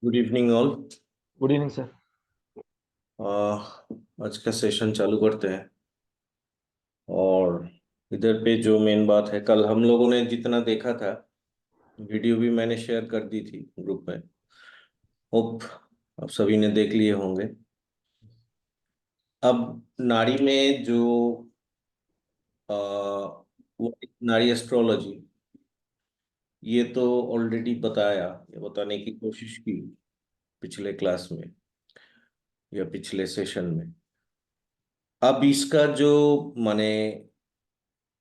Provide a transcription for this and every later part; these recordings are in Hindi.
Good evening all. Good evening sir. आज का सेशन चालू करते हैं। और इधर पे जो मेन बात है, कल हम लोगों ने जितना देखा था, वीडियो भी मैंने शेयर कर दी थी ग्रुप में। होप आप सभी ने देख लिए होंगे। अब नारी में जो वो नारी एस्ट्रोलॉजी, ये तो ऑलरेडी बताया या बताने की कोशिश की पिछले क्लास में या पिछले सेशन में। अब इसका जो माने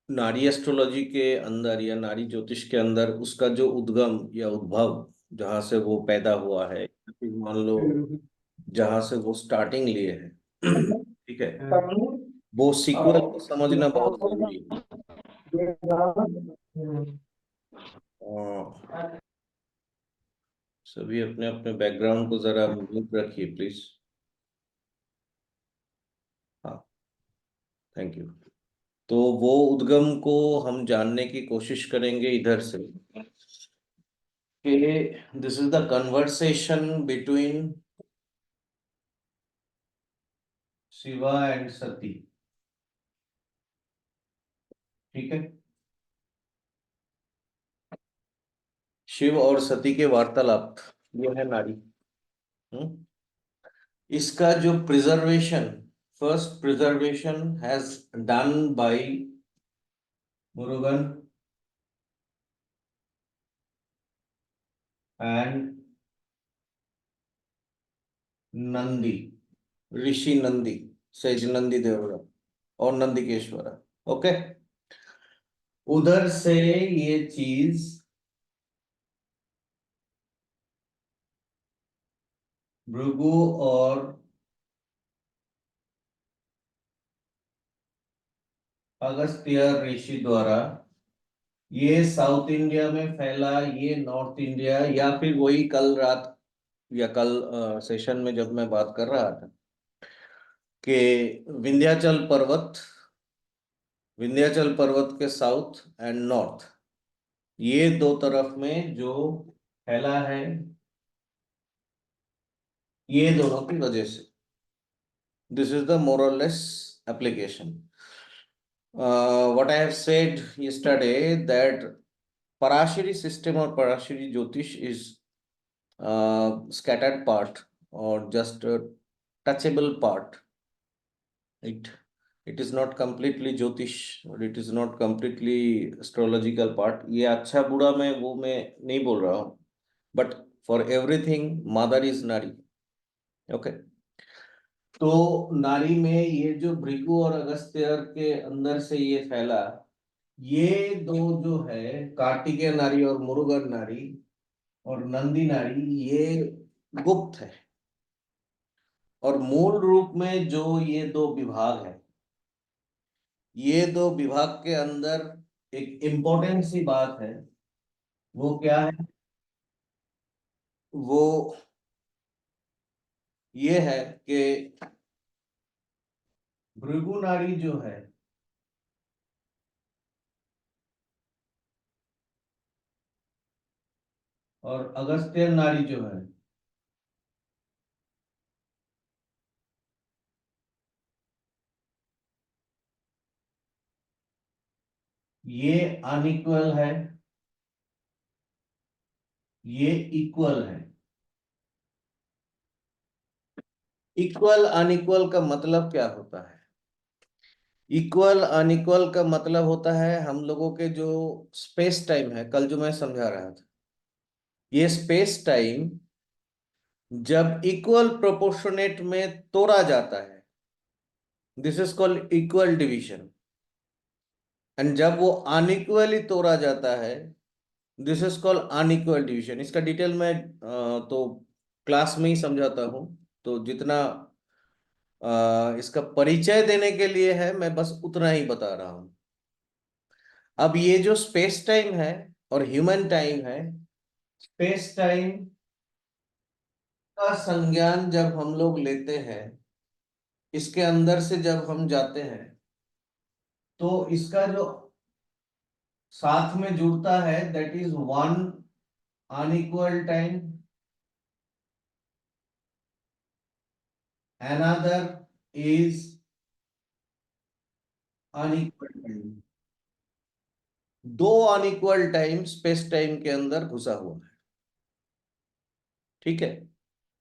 नारी एस्ट्रोलॉजी के अंदर या नारी ज्योतिष के अंदर उसका जो उद्गम या उद्भव, जहां से वो पैदा हुआ है, या फिर मान लो जहां से वो स्टार्टिंग लिए है, ठीक है, वो सीक्वल को समझना बहुत जरूरी है। और सभी अपने अपने बैकग्राउंड को जरा म्यूट रखिए प्लीज। हाँ, थैंक यू। तो वो उद्गम को हम जानने की कोशिश करेंगे इधर से कि this is the conversation between Shiva and Sati. ठीक है, शिव और सती के वार्तालाप, ये है नारी। हम्म? इसका जो preservation, first preservation has done by Murugan and Nandi, Rishi Nandi, sage Nandi Devara और नंदिकेश्वरा। ओके, उधर से ये चीज भृगु और अगस्त्य ऋषि द्वारा ये साउथ इंडिया में फैला, ये नॉर्थ इंडिया, या फिर वही कल रात या कल सेशन में जब मैं बात कर रहा था कि विंध्याचल पर्वत, विंध्याचल पर्वत के साउथ एंड नॉर्थ, ये दो तरफ में जो फैला है, ये दोनों की वजह से this is the more less application. What I have said yesterday that Parashari system or Parashari Jyotish is scattered part or just a touchable part. It is not completely Jyotish or it is not completely astrological part. ये अच्छा बुरा मैं वो मैं नहीं बोल रहा हूँ, but for everything mother is Nari. Okay. तो नारी में ये जो भृगु और अगस्त्य के अंदर से ये फैला, ये दो जो है कार्तिकेय नारी और मुरुगन नारी और नंदी नारी, ये गुप्त है। और मूल रूप में जो ये दो विभाग है, ये दो विभाग के अंदर एक इम्पोर्टेंट सी बात है। वो क्या है? वो ये है कि भृगु नारी जो है और अगस्त्य नारी जो है, ये अनइक्वल है, ये इक्वल है। इक्वल अनइक्वल का मतलब क्या होता है? इक्वल अनइक्वल का मतलब होता है हम लोगों के जो स्पेस टाइम है, कल जो मैं समझा रहा था, ये स्पेस टाइम जब इक्वल प्रोपोर्शनेट में तोड़ा जाता है, this is called equal division. And जब वो अनइक्वली तोड़ा जाता है, this is called unequal division. इसका डिटेल मैं तो क्लास में ही समझाता हूँ। तो जितना इसका परिचय देने के लिए है, मैं बस उतना ही बता रहा हूँ। अब ये जो स्पेस टाइम है और ह्यूमन टाइम है, स्पेस टाइम का संज्ञान जब हम लोग लेते हैं, इसके अंदर से जब हम जाते हैं, तो इसका जो साथ में जुड़ता है that is one unequal time another is unequal time। दो अनइक्वल टाइम स्पेस टाइम के अंदर घुसा हुआ है, ठीक है।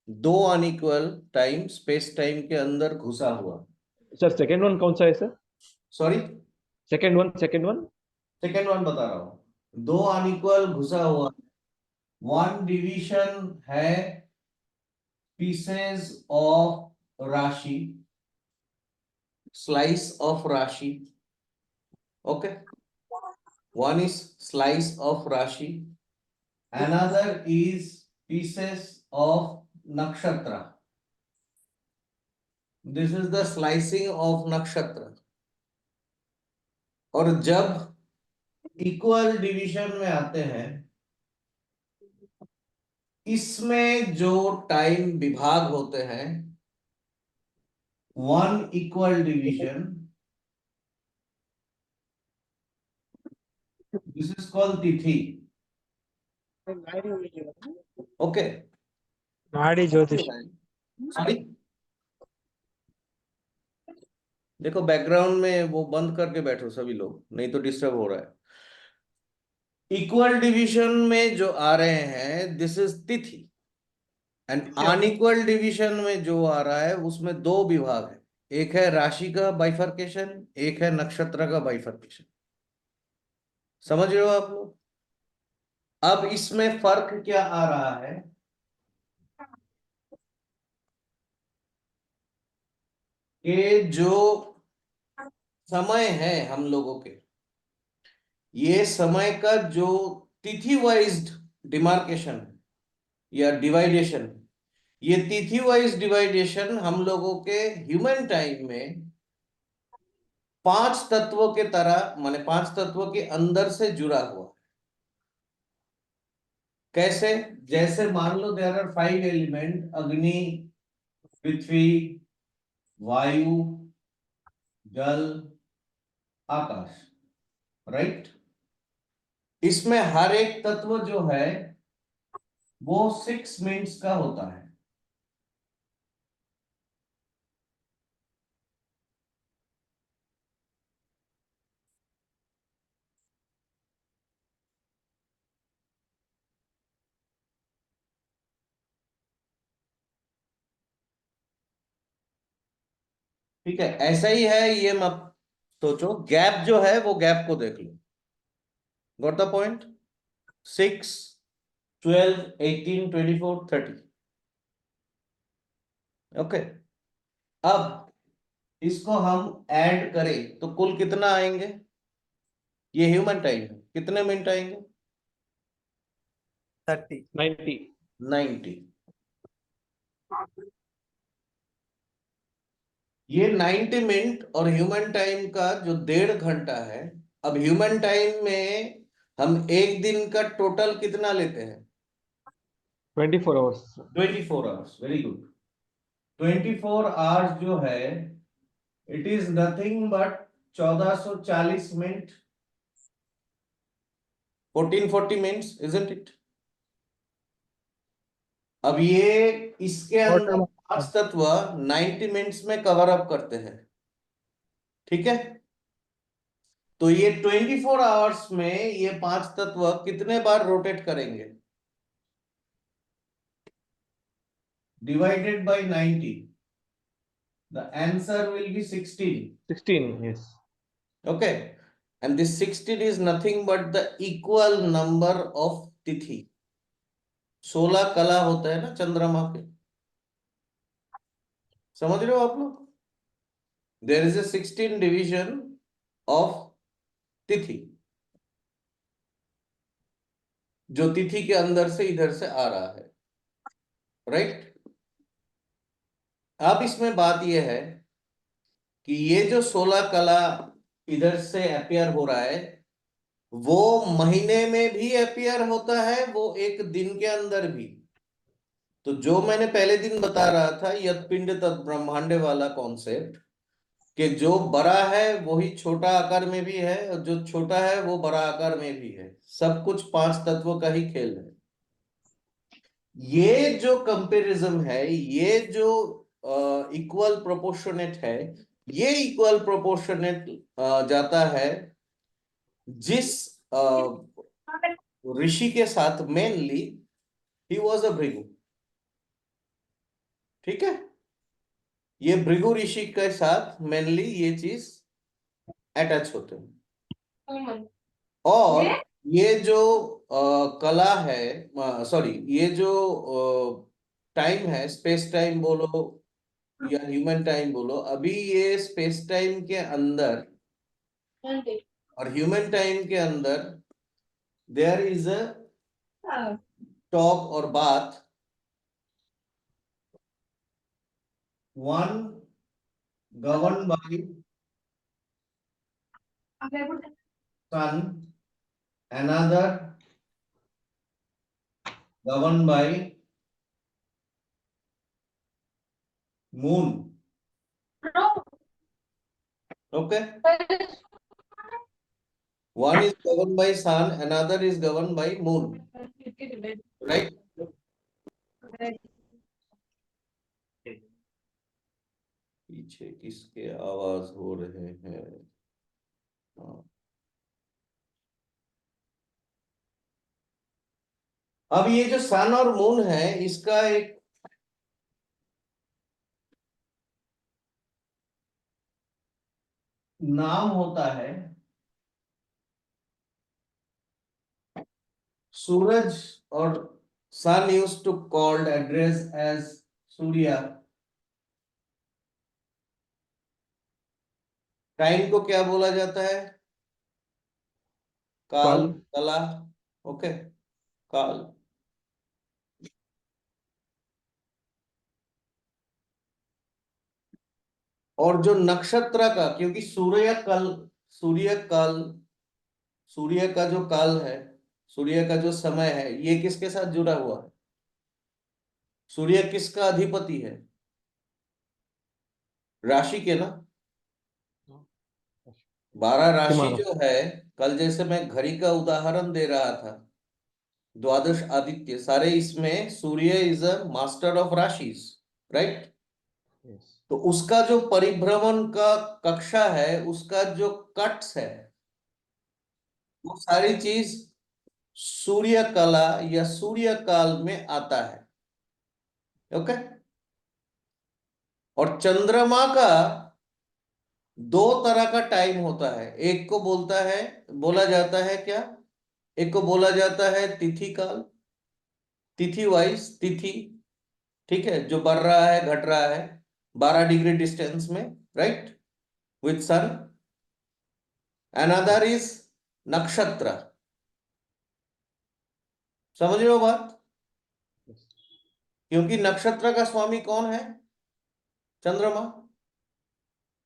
दो अनइक्वल टाइम स्पेस टाइम के अंदर घुसा हुआ। सर सेकेंड वन कौन सा है sir? Sorry, second one, second one. Second one बता रहा हूं। दो अनइक्वल घुसा हुआ, वन डिवीजन है पीसेस ऑफ राशि, स्लाइस ऑफ राशि, okay. One is slice of राशि, another is pieces of nakshatra। this is the slicing of nakshatra। और जब इक्वल डिवीजन में आते हैं, इसमें जो टाइम विभाग होते हैं, one equal division, this is called तिथि, ओके। नाड़ी ज्योतिष। सॉरी, देखो बैकग्राउंड में वो बंद करके बैठो सभी लोग, नहीं तो डिस्टर्ब हो रहा है। इक्वल डिवीजन में जो आ रहे हैं दिस इज तिथि, एंड अनइक्वल डिवीजन में जो आ रहा है उसमें दो विभाग है, एक है राशि का बाइफर्केशन, एक है नक्षत्र का बाइफर्केशन। समझ रहे हो आप लोग? अब इसमें फर्क क्या आ रहा है कि जो समय है हम लोगों के, ये समय का जो तिथि वाइज डिमार्केशन या डिवाइडेशन, ये तिथि वाइज डिवाइडेशन हम लोगों के ह्यूमन टाइम में पांच तत्वों के तरह, माने पांच तत्वों के अंदर से जुड़ा हुआ। कैसे? जैसे मान लो देयर आर फाइव एलिमेंट, अग्नि, पृथ्वी, वायु, जल, आकाश, राइट। इसमें हर एक तत्व जो है वो 6 मिनट्स का होता है। ठीक है, ऐसा ही है, ये मत सोचो। गैप जो है वो गैप को देख लो। Got the point? 6, 12, 18, 24, 30, ओके। अब इसको हम ऐड करें तो कुल कितना आएंगे? ये ह्यूमन टाइम है, कितने मिनट आएंगे? 30। 90। 90। ये 90 मिनट और ह्यूमन टाइम का जो 1.5 घंटा है। अब ह्यूमन टाइम में हम एक दिन का टोटल कितना लेते हैं? 24 hours. 24 hours, very good. 24 hours जो है it is nothing but 1440 minute, 1440 minutes, isn't it? अब ये इसके अंदर पांच तत्व 90 मिनट्स में कवर अप करते हैं, ठीक है। तो ये 24 आवर्स में ये पांच तत्व कितने बार रोटेट करेंगे? Divided by 90, the answer will be 16। 16, yes. Okay, and this 16 is nothing but the equal number of तिथि। 16 कला होता है ना चंद्रमा के, समझ रहे हो आप लोग? There is a 16 division of tithi, जो तिथि के अंदर से इधर से आ रहा है, राइट। अब इसमें बात यह है कि ये जो 16 कला इधर से अपियर हो रहा है, वो महीने में भी अपियर होता है, वो एक दिन के अंदर भी। तो जो मैंने पहले दिन बता रहा था यत पिंड तत् ब्रह्मांडे वाला कॉन्सेप्ट, कि जो बड़ा है वही छोटा आकार में भी है, और जो छोटा है वो बड़ा आकार में भी है। सब कुछ पांच तत्वों का ही खेल है। ये जो कंपैरिजन है, ये जो इक्वल प्रोपोर्शनेट है, ये इक्वल प्रोपोर्शनेट जाता है जिस ऋषि के साथ, mainly he was a Bhrigu. ठीक है, ये भृगु ऋषि के साथ मेनली ये चीज अटैच होते हैं। और ये जो कला है, सॉरी, ये जो टाइम है, स्पेस टाइम बोलो या ह्यूमन टाइम बोलो, अभी ये स्पेस टाइम के अंदर और ह्यूमन टाइम के अंदर देयर इज अ टॉक और बात, one governed by sun, another governed by moon. Okay, one is governed by sun, another is governed by moon, right? पीछे किसके आवाज हो रहे हैं? हाँ। अब ये जो सन और मून है, इसका एक नाम होता है, सूरज, और sun used to called address as Surya. Time को क्या बोला जाता है? काल, काल। कला। ओके, काल। और जो नक्षत्र का, क्योंकि सूर्य काल, सूर्य का जो काल है, सूर्य का जो समय है, ये किसके साथ जुड़ा हुआ है? सूर्य किसका अधिपति है? राशि के ना। 12 राशि तुम्हारा। जो है, कल जैसे मैं घड़ी का उदाहरण दे रहा था, द्वादश आदित्य सारे, इसमें Surya is a master of rashis, right? Yes. तो उसका जो परिभ्रमण का कक्षा है, उसका जो कट्स है, वो सारी चीज सूर्य कला या सूर्य काल में आता है। ओके, और चंद्रमा का दो तरह का टाइम होता है, एक को बोला जाता है क्या? एक को बोला जाता है तिथि काल, तिथि वाइज तिथि, ठीक है, जो बढ़ रहा है घट रहा है 12 डिग्री डिस्टेंस में, right, with sun. Another is nakshatra. समझ रहे हो बात? Yes. क्योंकि नक्षत्र का स्वामी कौन है? चंद्रमा।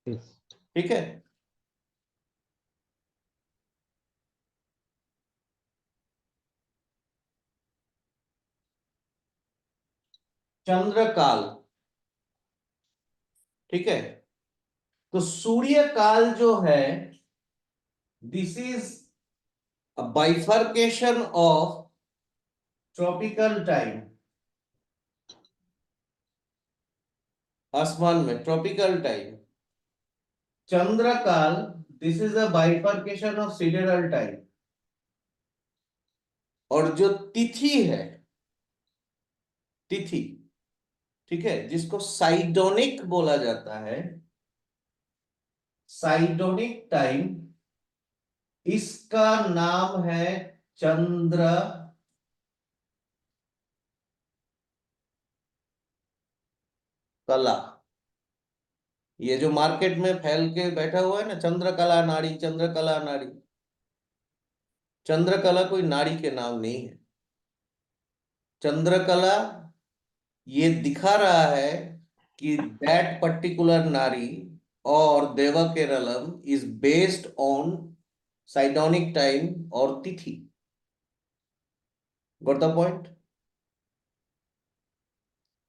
Yes. ठीक है, चंद्र काल। ठीक है, तो सूर्य काल जो है, this is a bifurcation of tropical time. आसमान में ट्रॉपिकल टाइम। चंद्र काल, this is a bifurcation of sidereal time. और जो तिथि है, तिथि, ठीक है, जिसको साइडोनिक बोला जाता है, साइडोनिक टाइम, इसका नाम है चंद्र कला। ये जो मार्केट में फैल के बैठा हुआ है ना, चंद्रकला नाड़ी, चंद्रकला नाड़ी, चंद्रकला कोई नाड़ी के नाम नहीं है। चंद्रकला ये दिखा रहा है कि दैट पर्टिकुलर नारी और देवकेरलम इज बेस्ड ऑन साइडोनिक टाइम और तिथि। Got the point?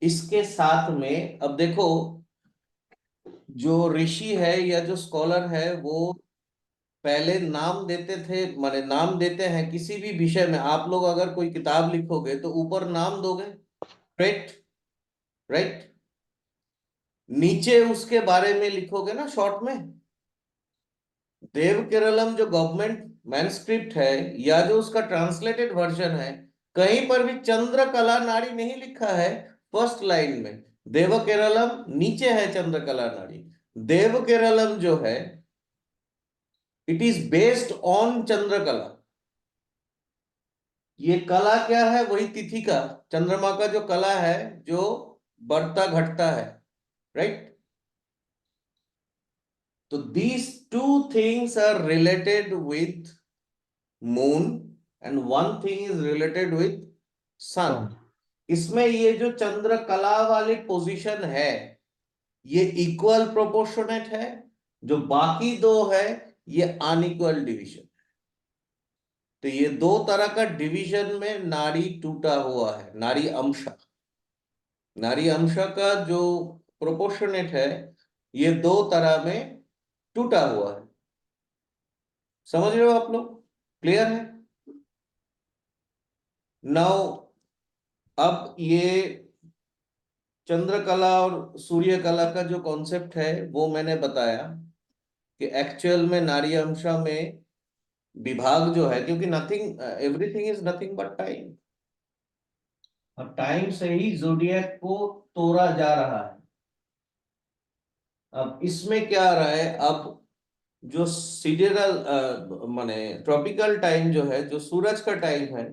इसके साथ में अब देखो, जो ऋषि है या जो स्कॉलर है, वो पहले नाम देते थे, माने नाम देते हैं किसी भी विषय में। आप लोग अगर कोई किताब लिखोगे तो ऊपर नाम दोगे, राइट? राइट, नीचे उसके बारे में लिखोगे ना शॉर्ट में, देव केरलम जो गवर्नमेंट मैनस्क्रिप्ट है या जो उसका ट्रांसलेटेड वर्जन है, कहीं पर भी चंद्रकला नाड़ी नहीं लिखा है। फर्स्ट लाइन में देव केरलम, नीचे है चंद्रकला नाड़ी। देव केरलम जो है it is based on Chandrakala. ये कला क्या है? वही तिथि का, चंद्रमा का जो कला है, जो बढ़ता घटता है, राइट। तो these two things are related with moon and one thing is related with sun. Sun. इसमें ये जो चंद्र कला वाली पोजीशन है ये इक्वल प्रोपोर्शनेट है, जो बाकी दो है ये अनइक्वल डिवीजन। तो ये दो तरह का डिवीजन में नाड़ी टूटा हुआ है। नाड़ी अंश, नाड़ी अंश का जो प्रोपोर्शनेट है ये दो तरह में टूटा हुआ है। समझ रहे हो आप लोग? क्लियर है? नाउ अब ये चंद्रकला और सूर्य कला का जो कॉन्सेप्ट है वो मैंने बताया कि एक्चुअल में नारी अंशा में विभाग जो है, क्योंकि nothing everything is nothing but time. अब टाइम से ही जोडियक को तोड़ा जा रहा है। अब इसमें क्या आ रहा है? अब जो सिडेरल माने ट्रॉपिकल टाइम जो है, जो सूरज का टाइम है,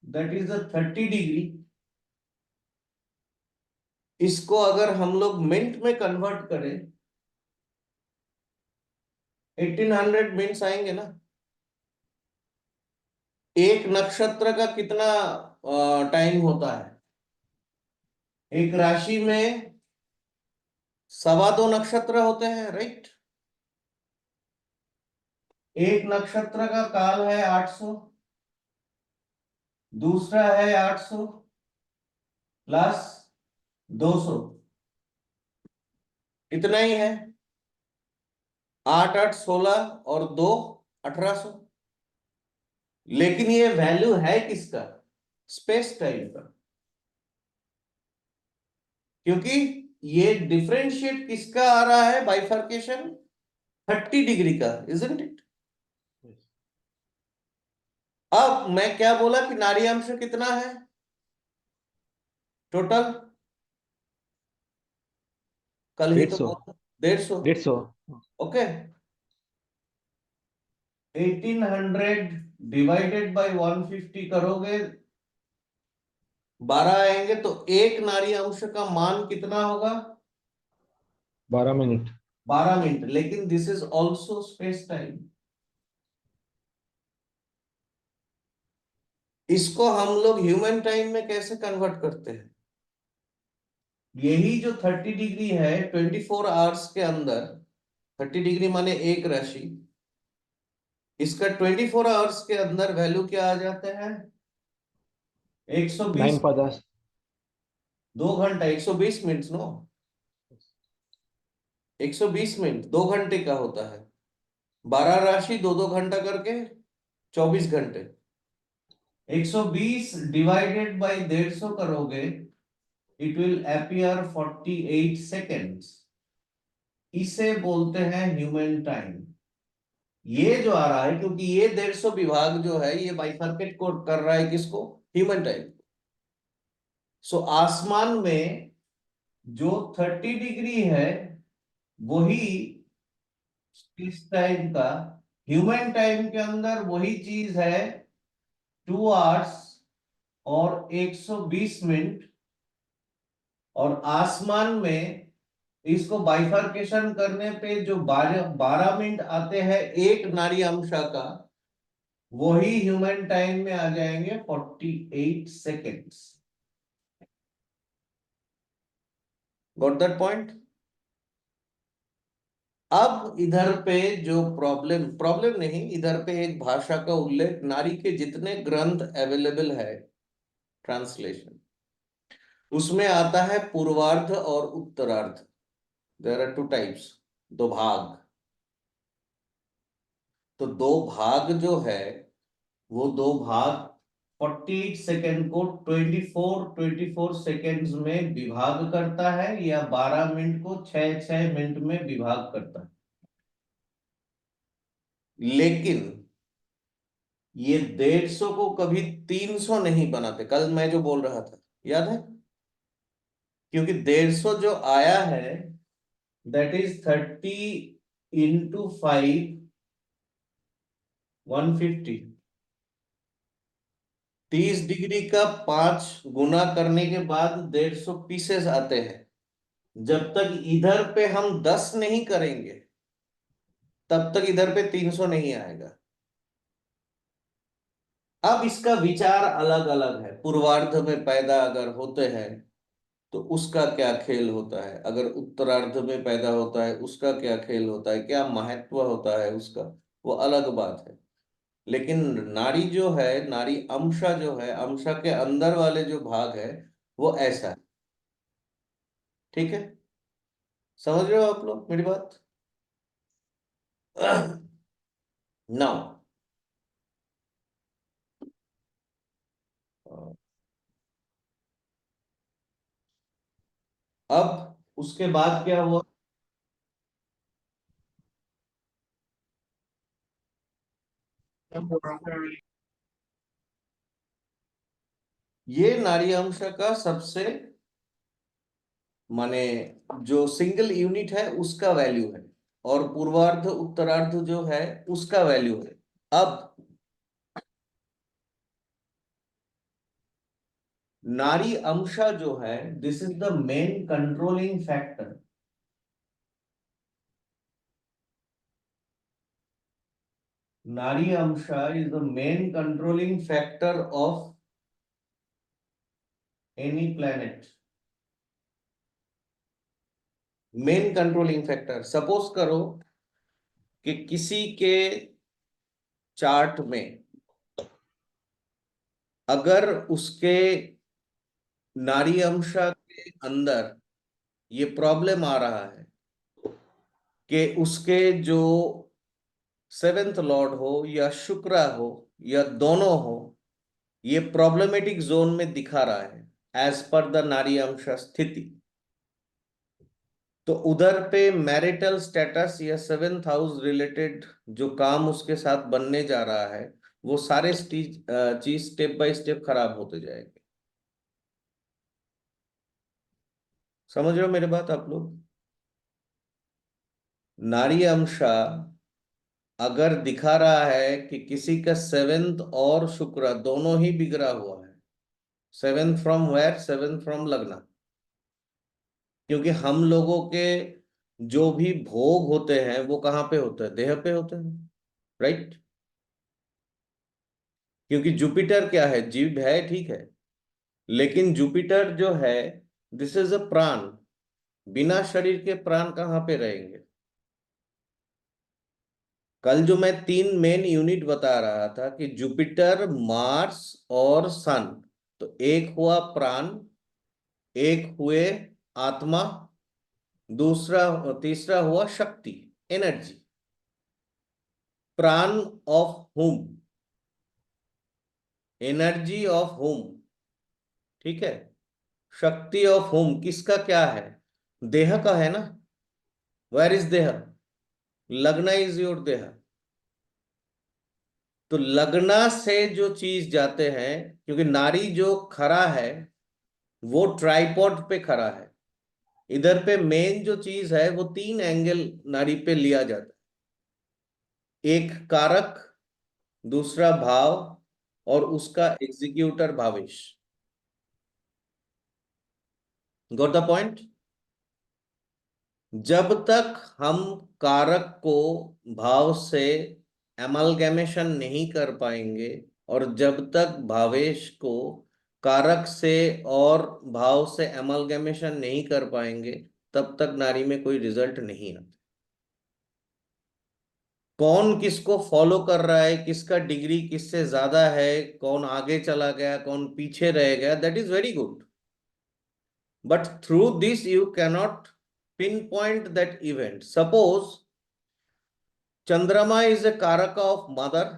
दैट इज 30 डिग्री। इसको अगर हम लोग मिनट में कन्वर्ट करें 1800 मिनट्स आएंगे ना। एक नक्षत्र का कितना टाइम होता है? एक राशि में 2.25 नक्षत्र होते हैं, राइट। एक नक्षत्र का काल है 800, दूसरा है 800 प्लस 200, इतना ही है। 8 8 16 और 2 1800। लेकिन ये वैल्यू है किसका? स्पेस टाइम का। क्योंकि ये डिफरेंशिएट किसका आ रहा है? बाइफर्केशन 30 डिग्री का, इजंट इट? Yes. अब मैं क्या बोला कि नाड़ी अंश कितना है टोटल? कल ही तो 150. बोला 150। 150. ओके, 1800 डिवाइडेड बाय 150 करोगे 12 आएंगे, तो एक नाड़ी अंश का मान कितना होगा? 12 मिनट. 12 मिनट। लेकिन this is also space time. इसको हम लोग ह्यूमन टाइम में कैसे कन्वर्ट करते हैं? यही जो 30 डिग्री है 24 आवर्स के अंदर, 30 डिग्री माने एक राशि, इसका 24 आवर्स के अंदर वैल्यू क्या आ जाते हैं? 120। 9 2 घंटा 120 मिनट नो, 120 मिनट 2 घंटे का होता है। 12 राशि 2 2 घंटा करके 24 घंटे। 120 डिवाइडेड बाय 150 करोगे, इट विल अपीयर 48 सेकेंड्स। इसे बोलते हैं ह्यूमन टाइम। ये जो आ रहा है, क्योंकि ये 150 विभाग जो है ये बाइफर्केट को कर रहा है किसको? Human time. सो आसमान में जो 30 डिग्री है वही इस टाइम का, ह्यूमन टाइम के अंदर वही चीज है 2 आवर्स और 120 मिनट। और आसमान में इसको बाइफर्केशन करने पे जो 12 मिनट आते हैं एक नाड़ी अंशा का, वही ह्यूमन टाइम में आ जाएंगे 48 सेकेंड्स। Got that point? अब इधर पे जो प्रॉब्लम नहीं, इधर पे एक भाषा का उल्लेख, नारी के जितने ग्रंथ अवेलेबल है ट्रांसलेशन, उसमें आता है पूर्वार्ध और उत्तरार्ध। देयर आर 2 टाइप्स, 2 भाग। तो 2 भाग जो है वो 2 भाग 48 सेकेंड को 24 सेकेंड्स में विभाग करता है या 12 मिनट को 6 मिनट में विभाग करता है। लेकिन ये 150 को कभी 300 नहीं बनाते। कल मैं जो बोल रहा था याद है, क्योंकि 150 जो आया है दैट इज 30 इंटू 5 150। 30 डिग्री का 5 गुना करने के बाद 150 पीसेस आते हैं। जब तक इधर पे हम 10 नहीं करेंगे तब तक इधर पे 300 नहीं आएगा। अब इसका विचार अलग अलग है। पूर्वार्ध में पैदा अगर होते हैं तो उसका क्या खेल होता है, अगर उत्तरार्ध में पैदा होता है उसका क्या खेल होता है, क्या महत्व होता है उसका, वो अलग बात है। लेकिन नाड़ी जो है, नाड़ी अंशा जो है, अंशा के अंदर वाले जो भाग है वो ऐसा है। ठीक है, समझ रहे हो आप लोग मेरी बात? नाउ अब उसके बाद क्या हुआ? ये नाड़ी अंश का सबसे माने जो सिंगल यूनिट है उसका वैल्यू है, और पूर्वार्ध उत्तरार्ध जो है उसका वैल्यू है। अब नाड़ी अंशा जो है this is the main controlling factor. नाड़ी अंशा is the main controlling factor of any planet. Main controlling factor. Suppose करो कि किसी के चार्ट में अगर उसके नाड़ी अंशा के अंदर ये प्रॉब्लम आ रहा है कि उसके जो सेवेंथ लॉर्ड हो या शुक्र हो या दोनों हो, ये प्रॉब्लमेटिक जोन में दिखा रहा है एज पर द नाड़ी अंश स्थिति, तो उधर पे मैरिटल स्टेटस या सेवेंथ हाउस रिलेटेड जो काम उसके साथ बनने जा रहा है वो सारे चीज स्टेप बाय स्टेप खराब होते जाएंगे। समझ रहे हो मेरी बात आप लोग? नाड़ी अंशा अगर दिखा रहा है कि किसी का सेवेंथ और शुक्र दोनों ही बिगड़ा हुआ है, seventh from where, seventh from lagna, क्योंकि हम लोगों के जो भी भोग होते हैं वो कहाँ पे होते हैं? देह पे होते हैं, राइट? क्योंकि जुपिटर क्या है? जीव है, ठीक है, लेकिन जुपिटर जो है दिस इज अ प्राण। बिना शरीर के प्राण कहाँ पे रहेंगे? कल जो मैं 3 मेन यूनिट बता रहा था कि जुपिटर, मार्स और सन, तो एक हुआ प्राण, एक हुए आत्मा, दूसरा तीसरा हुआ शक्ति, एनर्जी। प्राण ऑफ हुम, एनर्जी ऑफ हुम, ठीक है, शक्ति ऑफ हुम, किसका क्या है? देह का है ना। वेयर इज देह? लगना इज योर देह। तो लगना से जो चीज जाते हैं, क्योंकि नारी जो खड़ा है वो ट्राइपॉड पे खड़ा है, इधर पे मेन जो चीज है वो 3 एंगल नाड़ी पे लिया जाता है। एक कारक, दूसरा भाव, और उसका executor Bhavesh. Got the point? जब तक हम कारक को भाव से एमलगेमेशन नहीं कर पाएंगे, और जब तक भावेश को कारक से और भाव से एमलगेमेशन नहीं कर पाएंगे तब तक नारी में कोई रिजल्ट नहीं आता। कौन किसको फॉलो कर रहा है, किसका डिग्री किससे ज्यादा है, कौन आगे चला गया, कौन पीछे रह गया, that is very good, but through this you cannot pin point that event. Suppose चंद्रमा इज ए कारक ऑफ मदर,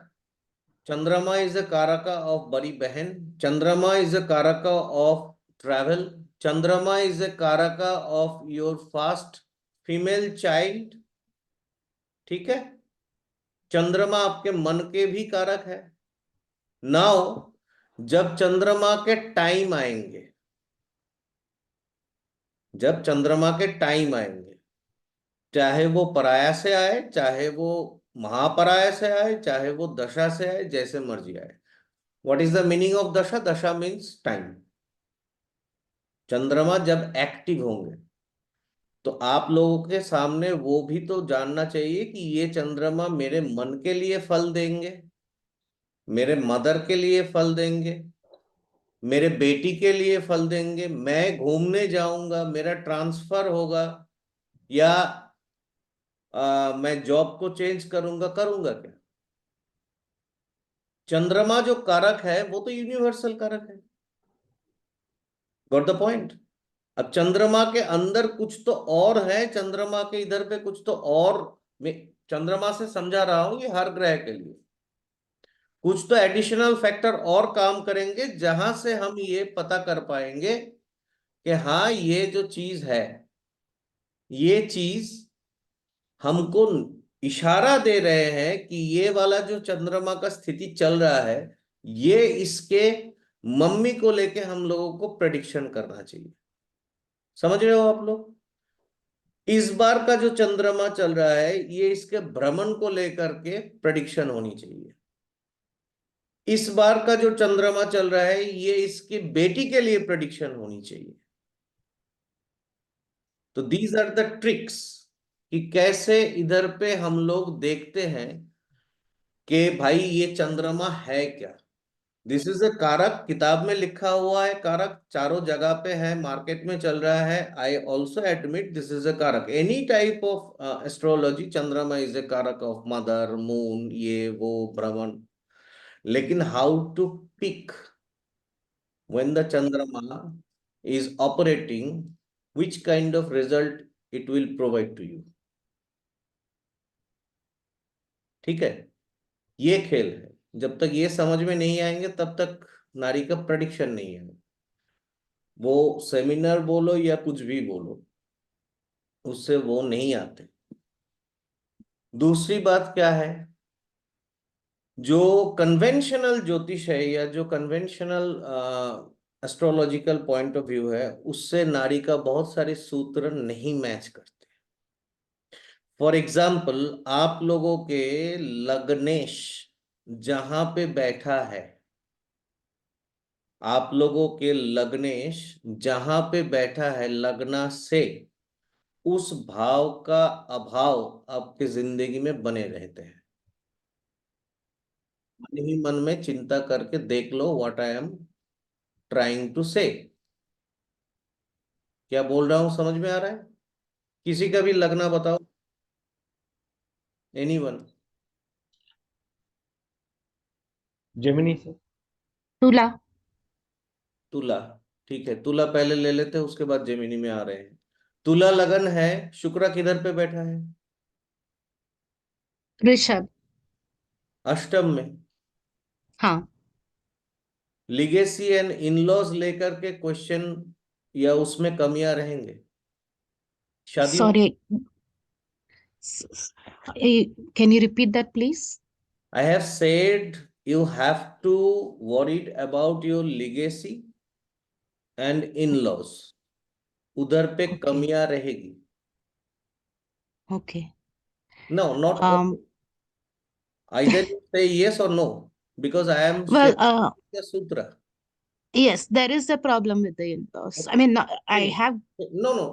चंद्रमा इज अ कारका ऑफ बड़ी बहन, चंद्रमा इज अ कारका ऑफ ट्रैवल, चंद्रमा इज अ कारका of your fast female child. ठीक है, चंद्रमा आपके मन के भी कारक है। नाउ जब चंद्रमा के टाइम आएंगे, जब चंद्रमा के टाइम आएंगे, चाहे वो पराया से आए, चाहे वो महापराया से आए, चाहे वो दशा से आए, जैसे मर्जी आए। What is the meaning of दशा? दशा मीन्स टाइम। चंद्रमा जब एक्टिव होंगे तो आप लोगों के सामने वो भी तो जानना चाहिए कि ये चंद्रमा मेरे मन के लिए फल देंगे, मेरे मदर के लिए फल देंगे, मेरे बेटी के लिए फल देंगे, मैं घूमने जाऊंगा, मेरा ट्रांसफर होगा, या मैं जॉब को चेंज करूंगा, करूंगा क्या? चंद्रमा जो कारक है वो तो यूनिवर्सल कारक है। Got the point? अब चंद्रमा के अंदर कुछ तो और है, चंद्रमा के इधर पे कुछ तो और। मैं चंद्रमा से समझा रहा हूं, ये हर ग्रह के लिए कुछ तो एडिशनल फैक्टर और काम करेंगे, जहां से हम ये पता कर पाएंगे कि हाँ, ये जो चीज है, ये चीज हमको इशारा दे रहे हैं कि ये वाला जो चंद्रमा का स्थिति चल रहा है, ये इसके मम्मी को लेके हम लोगों को प्रेडिक्शन करना चाहिए। समझ रहे हो आप लोग? इस बार का जो चंद्रमा चल रहा है, ये इसके भ्रमण को लेकर के प्रेडिक्शन होनी चाहिए। इस बार का जो चंद्रमा चल रहा है, ये इसकी बेटी के लिए प्रेडिक्शन होनी चाहिए। तो दीज आर द ट्रिक्स कि कैसे इधर पे हम लोग देखते हैं कि भाई ये चंद्रमा है क्या। दिस इज अ कारक, किताब में लिखा हुआ है कारक, चारों जगह पे है, मार्केट में चल रहा है। I also admit this is a karak. Any type of astrology, chandrama is a karak of mother moon, ये वो भ्रमण। लेकिन how to pick when the chandrama is operating, which kind of result it will provide to you? ठीक है, ये खेल है। जब तक ये समझ में नहीं आएंगे तब तक नारी का प्रेडिक्शन नहीं है। वो सेमिनार बोलो या कुछ भी बोलो, उससे वो नहीं आते। दूसरी बात क्या है, जो कन्वेंशनल ज्योतिष है या जो conventional astrological point of view है, उससे नारी का बहुत सारे सूत्र नहीं मैच करते। फॉर एग्जाम्पल, आप लोगों के लग्नेश जहां पे बैठा है, आप लोगों के लग्नेश जहां पे बैठा है, लग्ना से उस भाव का अभाव आपके जिंदगी में बने रहते हैं। मन ही मन में चिंता करके देख लो what I am trying to say. क्या बोल रहा हूं, समझ में आ रहा है? किसी का भी लगना बताओ, एनीवन। जेमिनी से। तुला। तुला, ठीक है, तुला पहले ले लेते हैं, उसके बाद जेमिनी में आ रहे हैं। तुला लगन है, शुक्र किधर पे बैठा है? ऋषभ। अष्टम में। हाँ। लिगेसी एंड इनलॉज लेकर के क्वेश्चन या उसमें कमियां रहेंगे शादियों में। Sorry, can you repeat that please? I have said you have to worried about your legacy and inlaws, उधर पे ओके। कमियां रहेगी। Okay. No, not um okay, either you say yes और no, because I am well sharing the sutra. yes, there is a problem with the in-laws. I mean, I have. No no,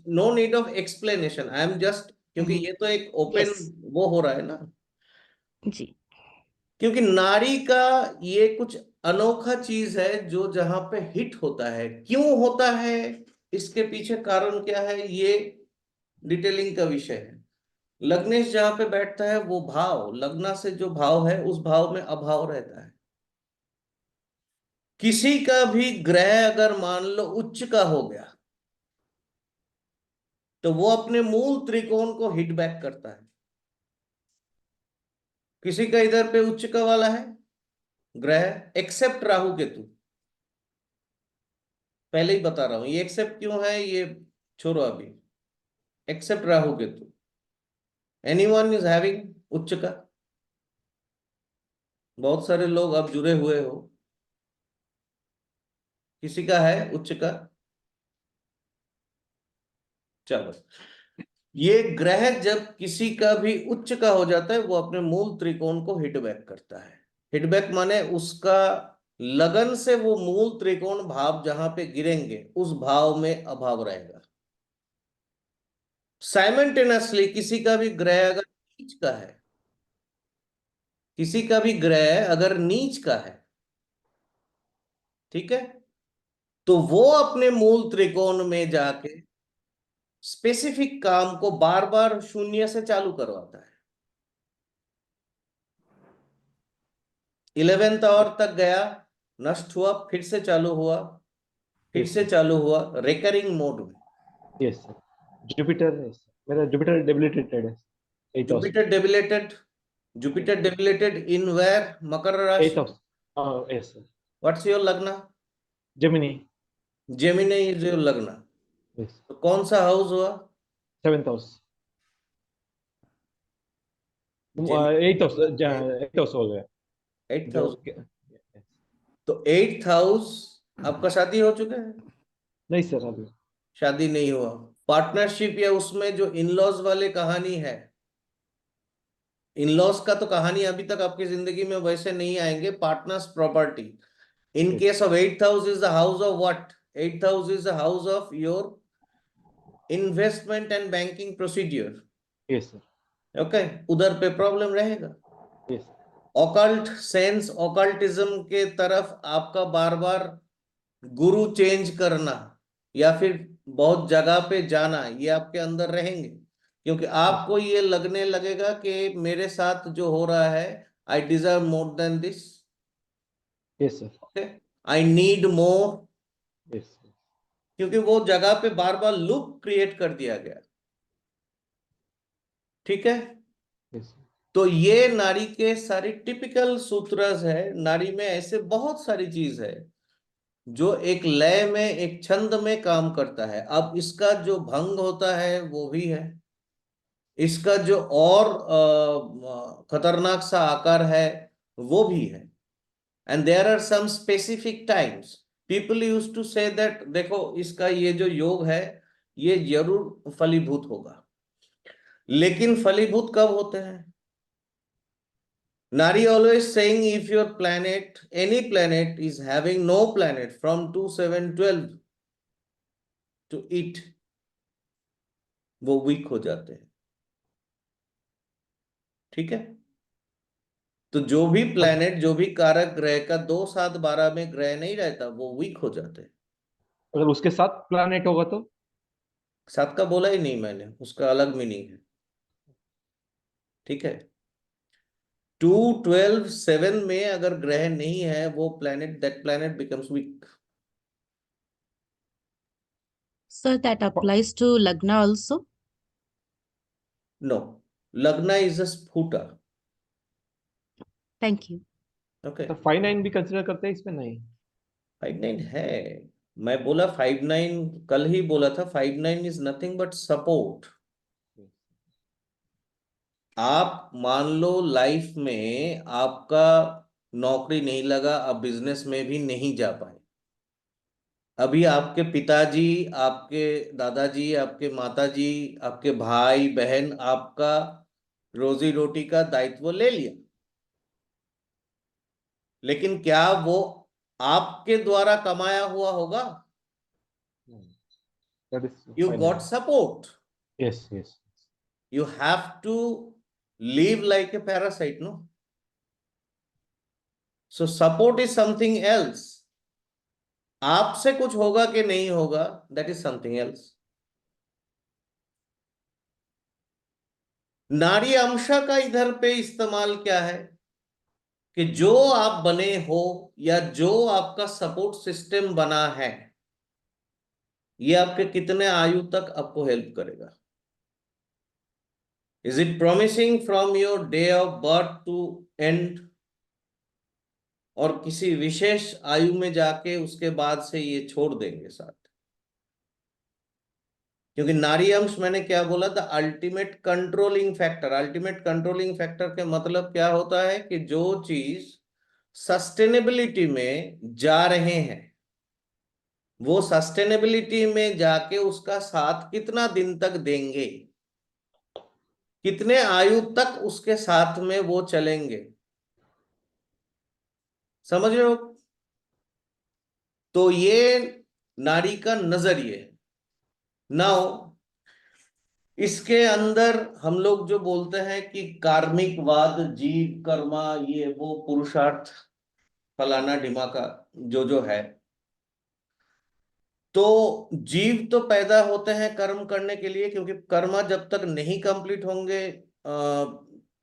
no need of explanation, I am just, क्योंकि Mhm. ये तो एक ओपन Yes, वो हो रहा है ना। जी। क्योंकि नारी का ये कुछ अनोखा चीज है जो जहां पे हिट होता है। क्यों होता है, इसके पीछे कारण क्या है, ये डिटेलिंग का विषय है। लग्नेश जहां पे बैठता है, वो भाव, लग्ना से जो भाव है उस भाव में अभाव रहता है। किसी का भी ग्रह अगर मान लो उच्च का हो गया, तो वो अपने मूल त्रिकोण को हिट बैक करता है। किसी का इधर पे उच्च का वाला है, ग्रह एक्सेप्ट राहु केतु। पहले ही बता रहा हूं ये एक्सेप्ट क्यों है, ये छोड़ो अभी। Except Rahu Ketu, anyone is having उच्च का? बहुत सारे लोग अब जुड़े हुए हो, किसी का है उच्च का? चलो, ये ग्रह जब किसी का भी उच्च का हो जाता है वो अपने मूल त्रिकोण को हिट बैक करता है। हिट बैक माने उसका लगन से वो मूल त्रिकोण भाव जहां पे गिरेंगे उस भाव में अभाव रहेगा। साइमल्टेनियसली किसी का भी ग्रह अगर नीच का है, किसी का भी ग्रह अगर नीच का है, ठीक है, तो वो अपने मूल त्रिकोण में जाके स्पेसिफिक काम को बार बार शून्य से चालू करवाता है। 11th आवर तक गया, नष्ट हुआ, फिर से चालू हुआ, फिर से चालू हुआ, रिकरिंग मोड में। Yes sir. जुपिटर है sir. मेरा जुपिटर डेबिलिटेटेड है 8 house. Jupiter debilitated, Jupiter debilitated in where? मकर 8 राशि। House yes sir. What's your lagna? Gemini. Gemini is your lagna. Yes. तो कौन सा हाउस हुआ? 7th house. Gemini 8 house 8 house हो गया 8th जो हाउस। तो 8th हाउस, आपका शादी हो चुका है? नहीं सर अभी। शादी नहीं हुआ। पार्टनरशिप या उसमें जो इन लॉज वाले कहानी है, इन लॉज का तो कहानी अभी तक आपकी जिंदगी में वैसे नहीं आएंगे। Partners property, in case of 8th house is the house of what? 8th house is the house of your investment and banking procedure. Yes sir. Okay, उधर पे प्रॉब्लम रहेगा। यस। ऑकल्ट सेंस, ऑकल्टिज्म के तरफ आपका बार बार गुरु चेंज करना या फिर बहुत जगह पे जाना, ये आपके अंदर रहेंगे, क्योंकि आपको ये लगने लगेगा कि मेरे साथ जो हो रहा है, I deserve more than this. Yes sir. Okay, I need more, yes. क्योंकि वो जगह पे बार बार लूप क्रिएट कर दिया गया। ठीक है, यस। तो ये नारी के सारी टिपिकल सूत्रज है। नारी में ऐसे बहुत सारी चीज है जो एक लय में, एक छंद में काम करता है। अब इसका जो भंग होता है वो भी है, इसका जो और खतरनाक सा आकार है वो भी है। And there are some specific times people use to say that देखो इसका ये जो योग है ये जरूर फलीभूत होगा। लेकिन फलीभूत कब होते हैं? Nari always saying if your planet, any planet is having no planet from 2, 7, 12 to it, वो वीक हो जाते हैं। ठीक है, तो जो भी प्लेनेट, जो भी कारक ग्रह का 2, 7, 12 में ग्रह नहीं रहता वो वीक हो जाते हैं। अगर उसके साथ प्लैनेट होगा तो? 7 का बोला ही नहीं मैंने, उसका अलग मीनिंग है। ठीक है, 2, 12, 7 में अगर ग्रह नहीं है वो planet, that planet becomes weak. So that applies to Lagna also. No, lagna is a sphuta. Thank you. Okay, sir 5-9 भी कंसिडर करते हैं इसमें? नहीं। 5, 9 है। मैं बोला 5, 9, कल ही बोला था 5, 9 इज नथिंग बट सपोर्ट। आप मान लो लाइफ में आपका नौकरी नहीं लगा, आप बिजनेस में भी नहीं जा पाए, अभी आपके पिताजी, आपके दादाजी, आपके माताजी, आपके भाई बहन आपका रोजी रोटी का दायित्व ले लिया, लेकिन क्या वो आपके द्वारा कमाया हुआ होगा? That is you got 5-9। Support, yes yes. you have to live like a parasite, no? So support is something else. आपसे कुछ होगा कि नहीं होगा, that is something else. नारी अंशा का इधर पे इस्तेमाल क्या है कि जो आप बने हो या जो आपका सपोर्ट सिस्टम बना है ये आपके कितने आयु तक आपको हेल्प करेगा? Is it promising from your day of birth to end? और किसी विशेष आयु में जाके उसके बाद से ये छोड़ देंगे साथ। क्योंकि नारी अंश मैंने क्या बोला था, ultimate controlling factor. Ultimate controlling factor के मतलब क्या होता है कि जो चीज सस्टेनेबिलिटी में जा रहे हैं, वो सस्टेनेबिलिटी में जाके उसका साथ कितना दिन तक देंगे, कितने आयु तक उसके साथ में वो चलेंगे। समझ रहे हो? तो ये नारी का नजरिए। नाउ इसके अंदर हम लोग जो बोलते हैं कि कार्मिकवाद, जीव कर्मा, ये वो पुरुषार्थ, फलाना ढिमाका जो जो है, तो जीव तो पैदा होते हैं कर्म करने के लिए, क्योंकि कर्म जब तक नहीं कंप्लीट होंगे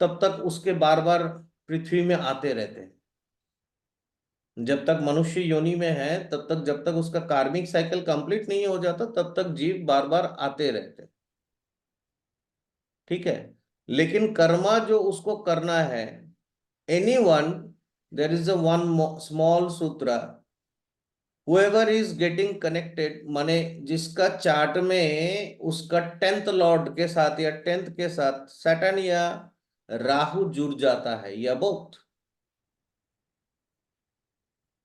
तब तक उसके बार बार पृथ्वी में आते रहते हैं। जब तक मनुष्य योनि में है तब तक, जब तक उसका कार्मिक साइकिल कंप्लीट नहीं हो जाता तब तक जीव बार बार आते रहते हैं। ठीक है। लेकिन कर्मा जो उसको करना है, anyone, there is a one small sutra, whoever is getting connected, माने जिसका चार्ट में उसका 10th लॉर्ड के साथ या 10th के साथ सैटर्न या राहु जुड़ जाता है या बोथ,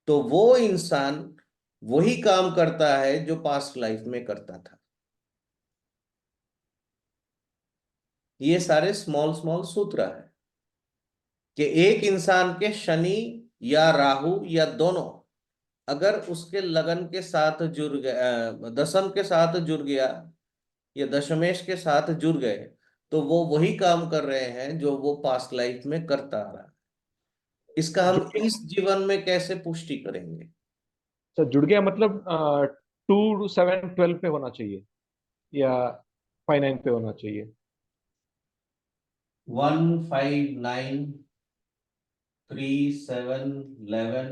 तो वो इंसान वही काम करता है जो पास्ट लाइफ में करता था। ये सारे स्मॉल स्मॉल सूत्र है कि एक इंसान के शनि या राहु या दोनों अगर उसके लगन के साथ जुड़ गया, दशम के साथ जुड़ गया या दशमेश के साथ जुड़ गए, तो वो वही काम कर रहे हैं जो वो पास्ट लाइफ में करता आ रहा है। इसका जुड़ हम गया, इस जीवन में कैसे पुष्टि करेंगे? सर जुड़ गया मतलब 2 7 12 पे होना चाहिए या 5 9 पे होना चाहिए? 1 5 9 3 7 11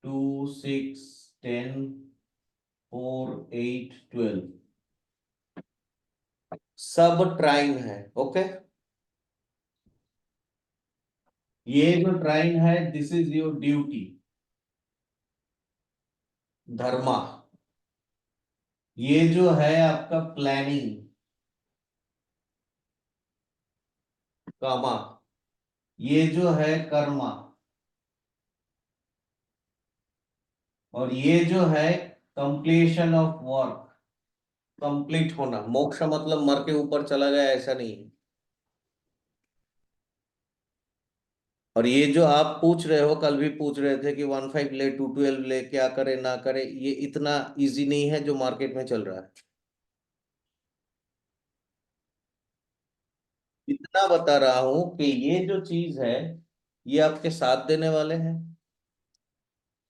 2 6 10 4 8 12 सब ट्राइन है। ओके, ये जो ट्राइन है, दिस इज योर ड्यूटी, धर्मा। ये जो है आपका प्लानिंग, कामा। ये जो है कर्मा, और ये जो है कंप्लीशन ऑफ वर्क, कंप्लीट होना। मोक्ष मतलब मर के ऊपर चला गया, ऐसा नहीं है। और ये जो आप पूछ रहे हो, कल भी पूछ रहे थे कि 1 5 ले 2 12 ले, क्या करे ना करे, ये इतना इजी नहीं है जो मार्केट में चल रहा है। इतना बता रहा हूं कि ये जो चीज है, ये आपके साथ देने वाले हैं।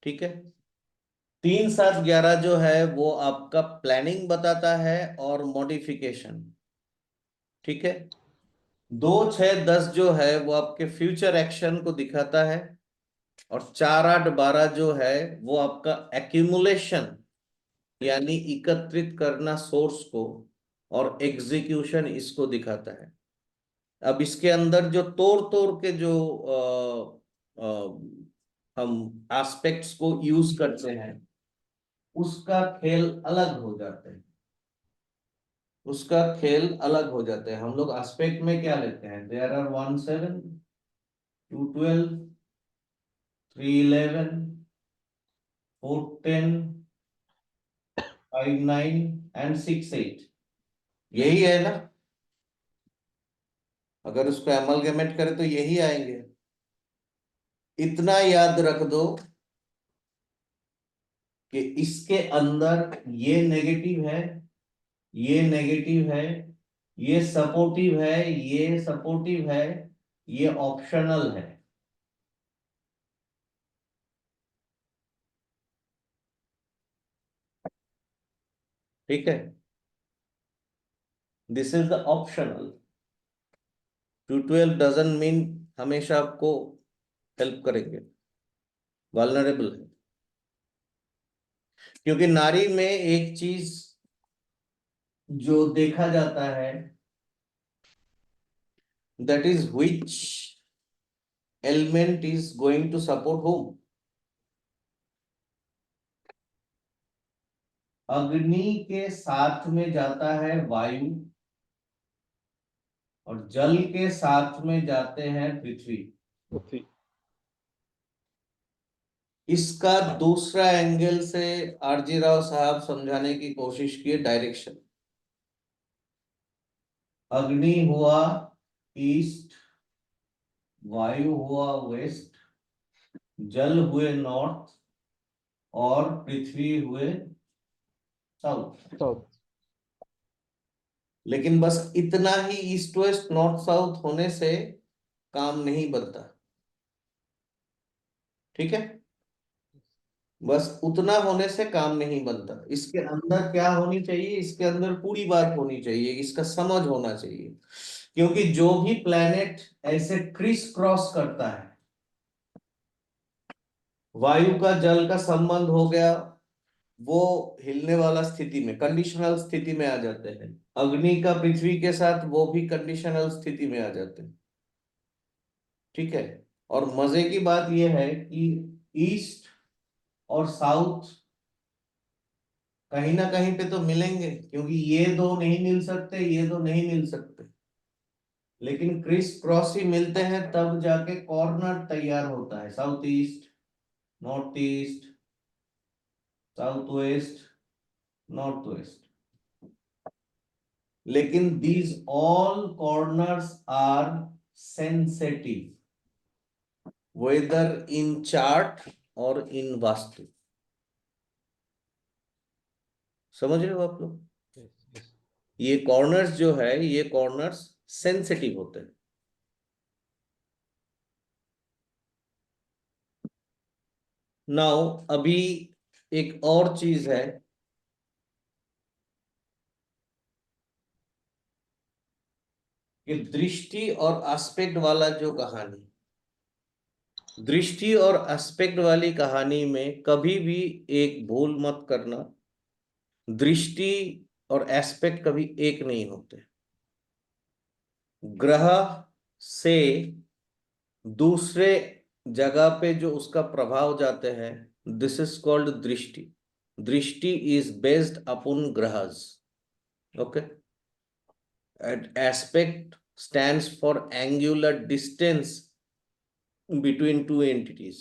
ठीक है। 3 7 11 जो है वो आपका प्लानिंग बताता है और मॉडिफिकेशन। ठीक है। 2 6 10 जो है वो आपके फ्यूचर एक्शन को दिखाता है, और 4 8 12 जो है वो आपका एक्यूमुलेशन, यानी एकत्रित करना सोर्स को, और एग्जीक्यूशन इसको दिखाता है। अब इसके अंदर जो तोड़ तोड़ के जो हम एस्पेक्ट्स को यूज करते हैं, उसका खेल अलग हो जाते हैं। उसका खेल अलग हो जाते हैं। हम लोग एस्पेक्ट में क्या लेते हैं? There are 1 7 2 12 3 11 4 10 5 9 and 6 8। यही है ना? अगर उसको एमलगेमेट करें तो यही आएंगे। इतना याद रख दो कि इसके अंदर ये नेगेटिव है, ये नेगेटिव है, ये सपोर्टिव है, ये सपोर्टिव है, ये ऑप्शनल है। ठीक है। This is the optional. 2 12 doesn't mean हमेशा आपको हेल्प करेंगे, वल्नरेबल है। क्योंकि नारी में एक चीज जो देखा जाता है, that is which element is going to support whom? अग्नि के साथ में जाता है वायु और जल के साथ में जाते हैं पृथ्वी। पृथ्वी। इसका दूसरा एंगल से आरजी राव साहब समझाने की कोशिश किए डायरेक्शन। अग्नि हुआ ईस्ट, वायु हुआ वेस्ट, जल हुए नॉर्थ और पृथ्वी हुए साउथ। साउथ। लेकिन बस इतना ही ईस्ट वेस्ट नॉर्थ साउथ होने से काम नहीं बनता, ठीक है? बस उतना होने से काम नहीं बनता। इसके अंदर क्या होनी चाहिए? इसके अंदर पूरी बात होनी चाहिए, इसका समझ होना चाहिए। क्योंकि जो भी प्लेनेट ऐसे क्रिस क्रॉस करता है, वायु का जल का संबंध हो गया, वो हिलने वाला स्थिति में, कंडीशनल स्थिति में आ जाते हैं। अग्नि का पृथ्वी के साथ, वो भी कंडीशनल स्थिति में आ जाते हैं, ठीक है? और मजे की बात यह है कि ईस्ट और साउथ कहीं ना कहीं पे तो मिलेंगे, क्योंकि ये दो नहीं मिल सकते, ये दो नहीं मिल सकते, लेकिन क्रिस क्रॉस ही मिलते हैं, तब जाके कॉर्नर तैयार होता है। South east, north east, south west, north west. लेकिन these all corners are sensitive, whether in chart or in vastu. समझ रहे हो आप लोग? Yes, yes. ये कॉर्नर्स जो है, ये कॉर्नर्स सेंसिटिव होते हैं। नाउ अभी एक और चीज है कि दृष्टि और एस्पेक्ट वाला जो कहानी, दृष्टि और एस्पेक्ट वाली कहानी में कभी भी एक भूल मत करना, दृष्टि और एस्पेक्ट कभी एक नहीं होते। ग्रह से दूसरे जगह पे जो उसका प्रभाव जाते हैं, this is called drishti. Drishti is based upon grahas, okay? And aspect stands for angular distance between two entities.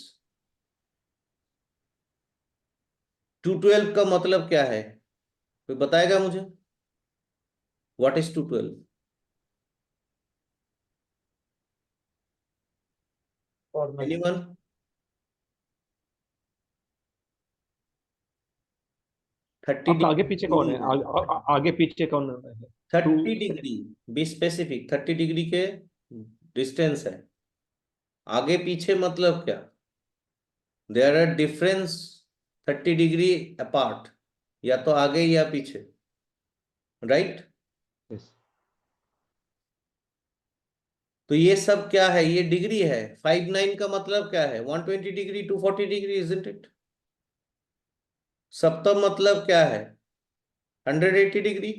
212 का मतलब क्या है? कोई बताएगा मुझे? What is 212? Corner. एनीवन? 30 आपका आगे पीछे कौन है? डिग्री, आगे पीछे कौन है? 30 डिग्री, बी स्पेसिफिक, 30 डिग्री के डिस्टेंस है। आगे पीछे मतलब क्या? There are difference 30 degree apart, या तो आगे या पीछे, राइट? Yes. तो ये सब क्या है? ये डिग्री है। 59 का मतलब क्या है? 120 डिग्री, 240 डिग्री, इजंट इट? सप्तम मतलब क्या है? 180 डिग्री।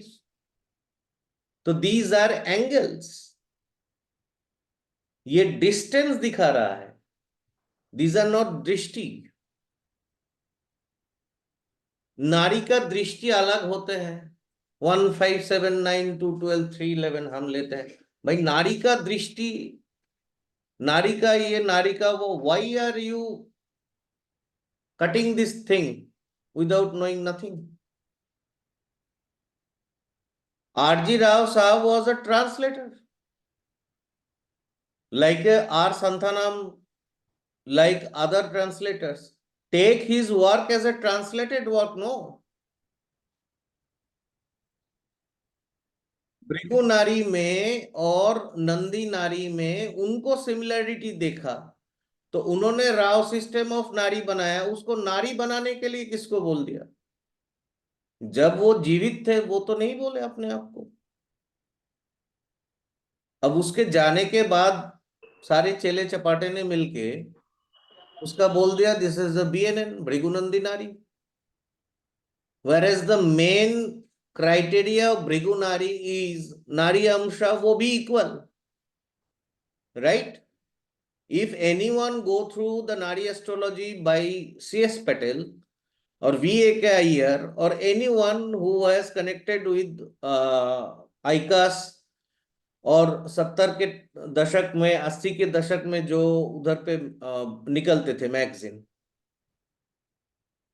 तो दीज आर एंगल्स, ये डिस्टेंस दिखा रहा है, दीज आर नॉट दृष्टि। नारी का दृष्टि अलग होते हैं, 1 5 7 9 2 12 3 11 हम लेते हैं। भाई नारी का दृष्टि, नारी का ये, नारी का वो, why are you cutting this thing without knowing nothing? R G Rao sahab was a translator, like R. Santhanam, like other translators. Take his work as a translated work, no? Bhrigu नारी में और नंदी नारी में उनको सिमिलरिटी देखा, तो उन्होंने राव सिस्टम ऑफ नारी बनाया। उसको नारी बनाने के लिए किसको बोल दिया? जब वो जीवित थे वो तो नहीं बोले अपने आप को। अब उसके जाने के बाद सारे चेले चपाटे ने मिलके उसका बोल दिया, दिस इज द BNN, भृगुनंदी नारी। Whereas the main criteria of Bhrigu Nari is Nari Amsha, वो भी equal, right? if anyone go through the Nari astrology by C.S. Patel or V.A.K. Iyer or anyone who has connected with ICAS और 70 के दशक में 80 के दशक में जो उधर पे निकलते थे मैगजीन,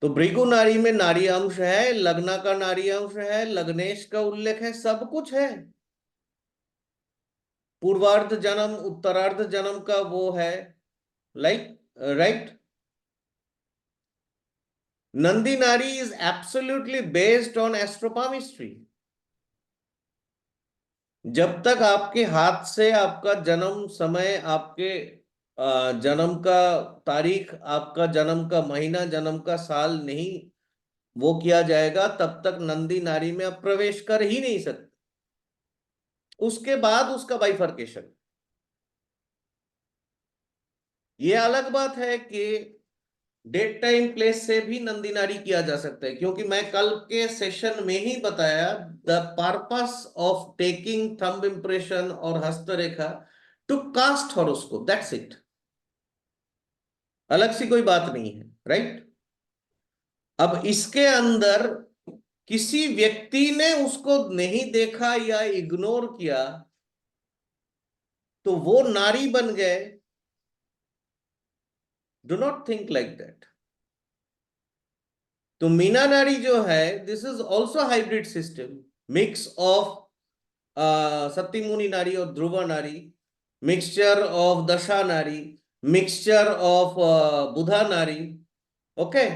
तो भृगु नारी में नारी अंश है, लग्ना का नारी अंश है, लग्नेश का उल्लेख है, सब कुछ है। पूर्वार्ध जन्म उत्तरार्ध जन्म का वो है, like right. Nandi Nadi is absolutely based on astropalmistry. जब तक आपके हाथ से आपका जन्म समय, आपके जन्म का तारीख, आपका जन्म का महीना, जन्म का साल नहीं वो किया जाएगा, तब तक नंदी नारी में आप प्रवेश कर ही नहीं सकते। उसके बाद उसका बाइफर्केशन। ये अलग बात है कि डेट टाइम प्लेस से भी नंदी नारी किया जा सकता है, क्योंकि मैं कल के सेशन में ही बताया the purpose of taking thumb impression और हस्तरेखा to cast horoscope, that's it. अलग सी कोई बात नहीं है, राइट। अब इसके अंदर किसी व्यक्ति ने उसको नहीं देखा या इग्नोर किया तो वो नारी बन गए। Do not think like that. तो मीना नारी जो है, this is also hybrid system, mix of Sati Muni Nadi और ध्रुवा नारी, मिक्सचर ऑफ दशा नारी, मिक्सचर ऑफ बुधा नारी। ओके,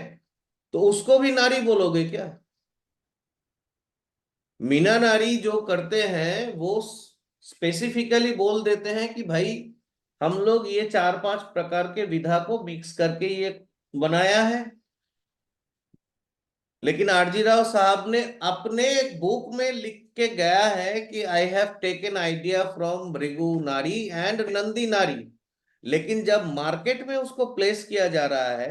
तो उसको भी नारी बोलोगे क्या? मीना नारी जो करते हैं वो स्पेसिफिकली बोल देते हैं कि भाई हम लोग ये 4-5 प्रकार के विधा को मिक्स करके ये बनाया है। लेकिन आरजी राव साहब ने अपने एक बुक में लिख के गया है कि I have taken idea from Bhrigu नारी एंड नंदी नारी। लेकिन जब मार्केट में उसको प्लेस किया जा रहा है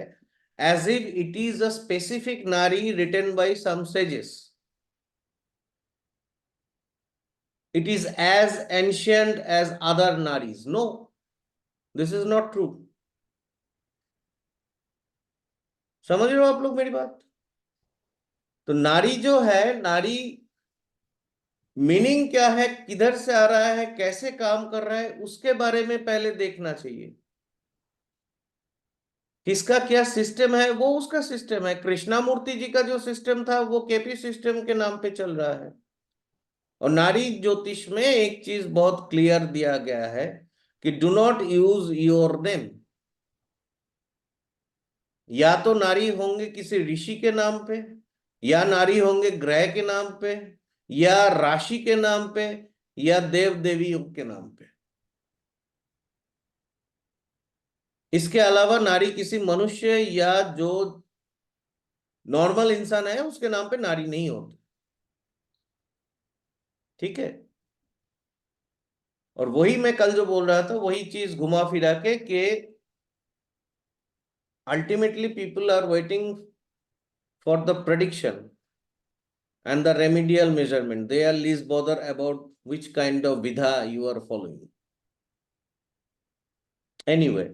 as if it is a specific nadi written by some sages, it is as ancient as other naris. No, this is not true. समझ रहे हो आप लोग मेरी बात? तो नारी जो है, नारी मीनिंग क्या है, किधर से आ रहा है, कैसे काम कर रहा है, उसके बारे में पहले देखना चाहिए। किसका क्या सिस्टम है, वो उसका सिस्टम है। कृष्णा मूर्ति जी का जो सिस्टम था वो केपी सिस्टम के नाम पे चल रहा है। और नारी ज्योतिष में एक चीज बहुत क्लियर दिया गया है कि do not use your name. या तो नारी होंगे किसी ऋषि के नाम पे, या नारी होंगे ग्रह के नाम पे, या राशि के नाम पे, या देव देवियों के नाम पे। इसके अलावा नारी किसी मनुष्य या जो नॉर्मल इंसान है उसके नाम पे नारी नहीं होती। ठीक है। और वही मैं कल जो बोल रहा था वही चीज घुमा फिरा के कि ultimately people are waiting for the prediction and the remedial measurement. They are least bother about which kind of vidha you are following. Anyway,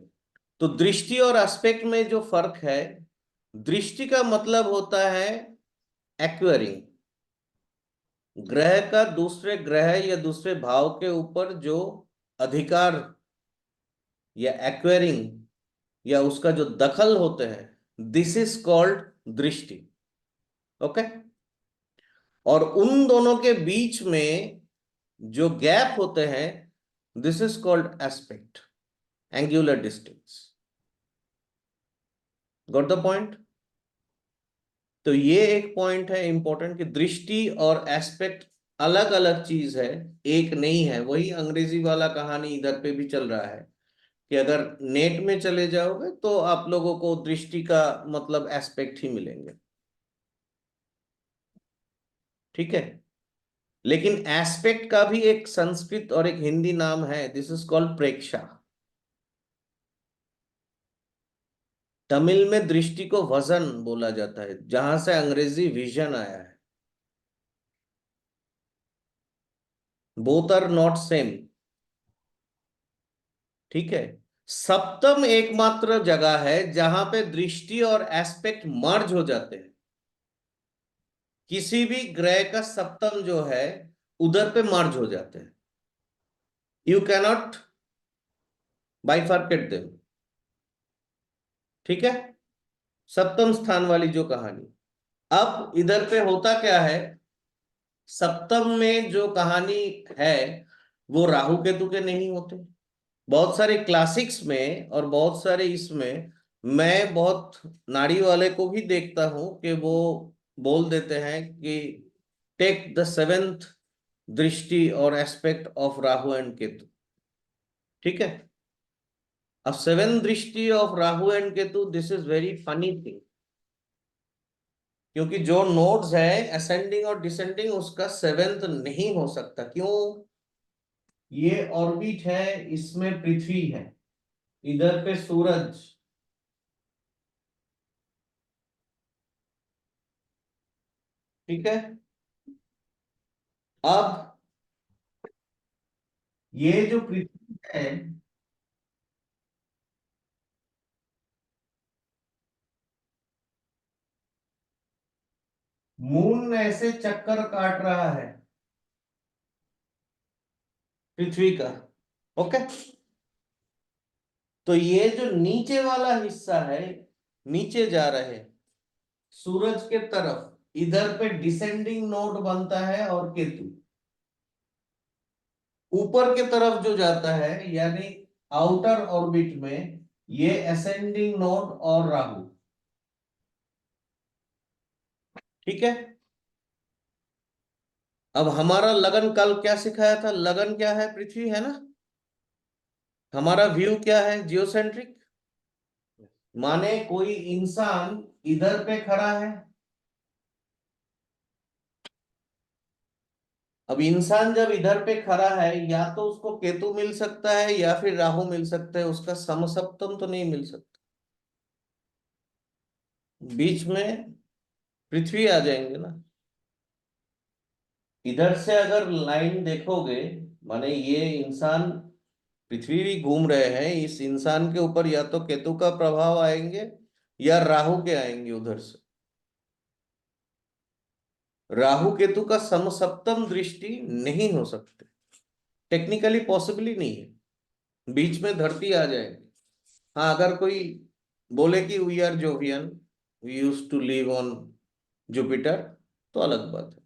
तो दृष्टि और एस्पेक्ट में जो फर्क है, दृष्टि का मतलब होता है एक्वायरिंग, ग्रह का दूसरे ग्रह या दूसरे भाव के ऊपर जो अधिकार या एक्वायरिंग या उसका जो दखल होते हैं, दिस इज कॉल्ड दृष्टि। ओके। और उन दोनों के बीच में जो गैप होते हैं, this is called aspect, angular distance. Got the point? तो ये एक पॉइंट है इंपॉर्टेंट कि दृष्टि और एस्पेक्ट अलग अलग चीज है, एक नहीं है। वही अंग्रेजी वाला कहानी इधर पे भी चल रहा है कि अगर नेट में चले जाओगे तो आप लोगों को दृष्टि का मतलब एस्पेक्ट ही मिलेंगे। ठीक है। लेकिन एस्पेक्ट का भी एक संस्कृत और एक हिंदी नाम है, दिस इज कॉल्ड प्रेक्षा। तमिल में दृष्टि को वजन बोला जाता है, जहां से अंग्रेजी विजन आया है। Both are not same. ठीक है। सप्तम एकमात्र जगह है जहां पे दृष्टि और एस्पेक्ट मर्ज हो जाते हैं। किसी भी ग्रह का सप्तम जो है उधर पे मर्ज हो जाते हैं। You cannot bifurcate them. ठीक है, सप्तम स्थान वाली जो कहानी। अब इधर पे होता क्या है, सप्तम में जो कहानी है वो राहु केतु के नहीं होते। बहुत सारे क्लासिक्स में और बहुत सारे इसमें मैं बहुत नाड़ी वाले को भी देखता हूं कि वो बोल देते हैं कि टेक द सेवेंथ दृष्टि और aspect of Rahu and Ketu. ठीक है, अब सेवेंथ दृष्टि of Rahu and Ketu, this is very funny thing, क्योंकि जो नोड्स है असेंडिंग और डिसेंडिंग उसका सेवेंथ नहीं हो सकता। क्यों? ये ऑर्बिट है, इसमें पृथ्वी है, इधर पे सूरज। ठीक है, अब ये जो पृथ्वी है मून ऐसे चक्कर काट रहा है पृथ्वी का। ओके, तो ये जो नीचे वाला हिस्सा है, नीचे जा रहे सूरज के तरफ, इधर पे डिसेंडिंग नोड बनता है और केतु। ऊपर के तरफ जो जाता है यानी आउटर ऑर्बिट में, ये असेंडिंग नोड और राहु। ठीक है, अब हमारा लगन कल क्या सिखाया था? लगन क्या है? पृथ्वी है ना। हमारा व्यू क्या है? जियोसेंट्रिक। माने कोई इंसान इधर पे खड़ा है। अब इंसान जब इधर पे खड़ा है, या तो उसको केतु मिल सकता है या फिर राहु मिल सकता है, उसका समसप्तम तो नहीं मिल सकता। बीच में पृथ्वी आ जाएंगे ना। इधर से अगर लाइन देखोगे, माने ये इंसान, पृथ्वी भी घूम रहे हैं, इस इंसान के ऊपर या तो केतु का प्रभाव आएंगे या राहु के आएंगे उधर से। राहु केतु का समसप्तम दृष्टि नहीं हो सकते, टेक्निकली पॉसिबली नहीं है। बीच में धरती आ जाएगी। हाँ, अगर कोई बोले कि we are Jovian, we use to live on Jupiter, तो अलग बात है।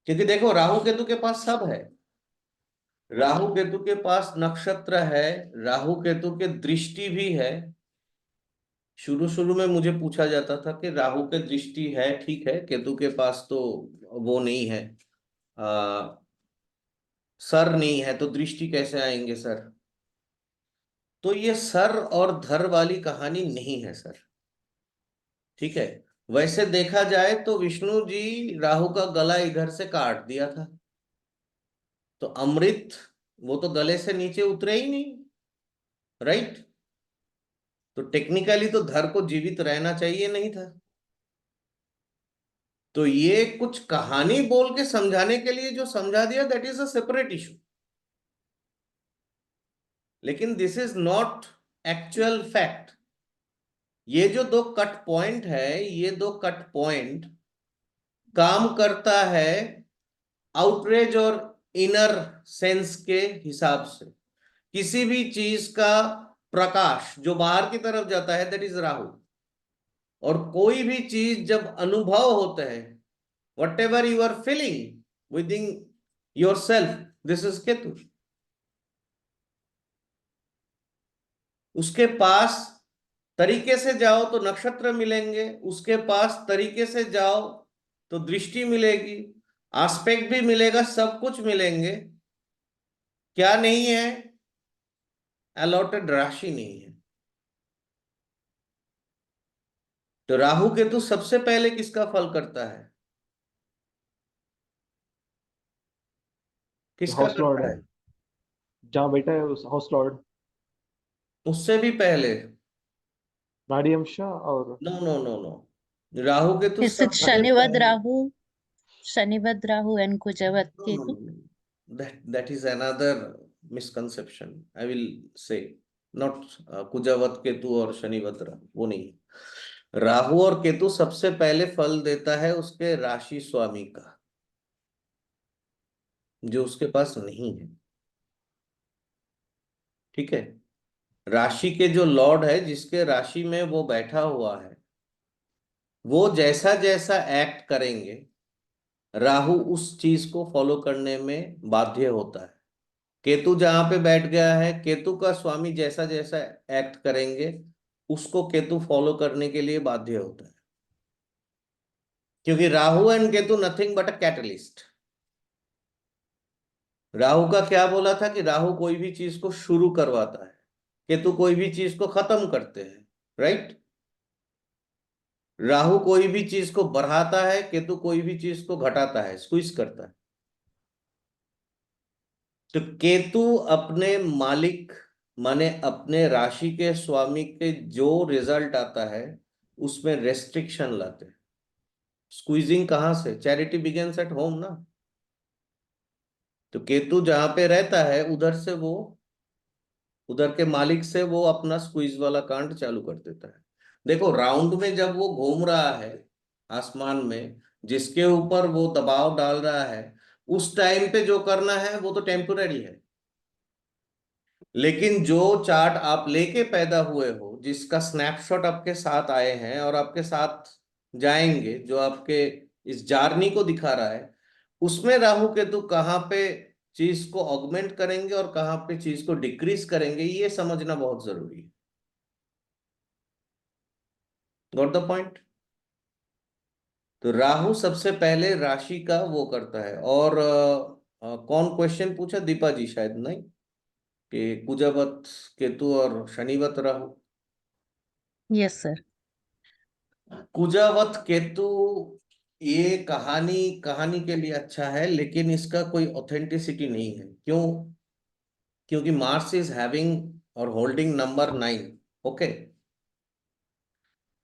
क्योंकि देखो राहु केतु के पास सब है। राहु केतु के पास नक्षत्र है, राहु केतु के दृष्टि भी है। शुरू शुरू में मुझे पूछा जाता था कि राहु के दृष्टि है, ठीक है, केतु के पास तो वो नहीं है, आ, सर नहीं है, तो दृष्टि कैसे आएंगे सर? तो ये सर और धर वाली कहानी नहीं है सर। ठीक है, वैसे देखा जाए तो विष्णु जी राहु का गला इधर से काट दिया था, तो अमृत वो तो गले से नीचे उतरे ही नहीं, राइट? तो टेक्निकली तो धर को जीवित रहना चाहिए नहीं था। तो ये कुछ कहानी बोल के समझाने के लिए जो समझा दिया, that is a separate issue, लेकिन this is not actual fact. ये जो दो कट पॉइंट है, ये दो कट पॉइंट काम करता है आउटरेज और इनर सेंस के हिसाब से। किसी भी चीज का प्रकाश जो बाहर की तरफ जाता है, दैट इज राहु। और कोई भी चीज जब अनुभव होता है, whatever you are feeling within yourself, this is Ketu. उसके पास तरीके से जाओ तो नक्षत्र मिलेंगे, उसके पास तरीके से जाओ तो दृष्टि मिलेगी, आस्पेक्ट भी मिलेगा, सब कुछ मिलेंगे। क्या नहीं है? अलॉटेड राशि नहीं है। तो राहु केतु सबसे पहले किसका फल करता है? किसका हाउस लॉर्ड करता है, है? जहाँ बैठा है उस हाउस लॉर्ड उससे भी पहले। नाड़ी अंश और no no no no, Rahu Ketu Is it सबसे Shanivad पहले। Rahu? Shanivad Rahu and Kujavad No, no, Ketu? no, no. That is another misconception. I will say not kujavat Ketu और शनिवत राहु, वो नहीं। राहु और केतु सबसे पहले फल देता है उसके राशि स्वामी का, जो उसके पास नहीं है। ठीक है, राशि के जो लॉर्ड है, जिसके राशि में वो बैठा हुआ है, वो जैसा जैसा एक्ट करेंगे राहु उस चीज को फॉलो करने में बाध्य होता है। केतु जहां पे बैठ गया है, केतु का स्वामी जैसा जैसा एक्ट करेंगे उसको केतु फॉलो करने के लिए बाध्य होता है, क्योंकि Rahu and Ketu nothing but a catalyst. Rahu का क्या बोला था कि राहु कोई भी चीज को शुरू करवाता है, केतु कोई भी चीज को खत्म करते हैं, राइट। राहु कोई भी चीज को बढ़ाता है, केतु कोई भी चीज को घटाता है, स्क्वीज करता है। तो केतु अपने मालिक माने अपने राशि के स्वामी के जो रिजल्ट आता है उसमें रेस्ट्रिक्शन लाते हैं। स्क्वीजिंग कहां से? चैरिटी बिगिंस एट होम ना। तो केतु जहां पे रहता है उधर से वो, उधर के मालिक से वो अपना स्क्वीज वाला कांड चालू कर देता है। देखो, राउंड में जब वो घूम रहा है आसमान में, जिसके ऊपर वो दबाव डाल रहा है, उस टाइम पे जो करना है वो तो टेम्पोररी है। लेकिन जो चार्ट आप लेके पैदा हुए हो, जिसका स्नैपशॉट आपके साथ आए हैं और आपके साथ जाएंगे, जो आपके इस जर्नी को दिखा रहा है, उसमें राहु केतु कहाँ पे चीज को ऑगमेंट करेंगे और कहाँ पे चीज को डिक्रीज करेंगे, ये समझना बहुत जरूरी है। Got the point? तो राहु सबसे पहले राशि का वो करता है। और कौन क्वेश्चन पूछा? दीपा जी शायद, नहीं, कि कुजावत केतु और शनिवत राहु। Yes, sir. कुजावत केतु, ये कहानी कहानी के लिए अच्छा है, लेकिन इसका कोई ऑथेंटिसिटी नहीं है। क्यों? क्योंकि मार्स इज हैविंग और होल्डिंग नंबर 9। ओके,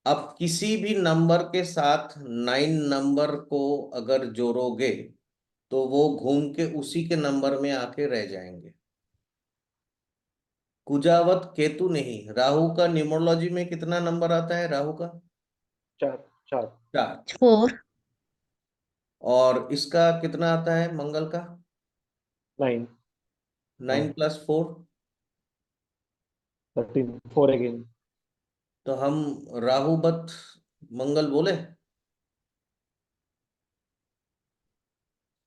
अब किसी भी नंबर के साथ 9 नंबर को अगर जोड़ोगे तो वो घूम के उसी के नंबर में आके रह जाएंगे। कुजावत केतु नहीं। राहु का न्यूमरोलॉजी में कितना नंबर आता है? राहु का 4 4 4। 4. और इसका कितना आता है मंगल का? 9 9 + 4। 13 4 अगेन। तो हम राहुबत मंगल बोले,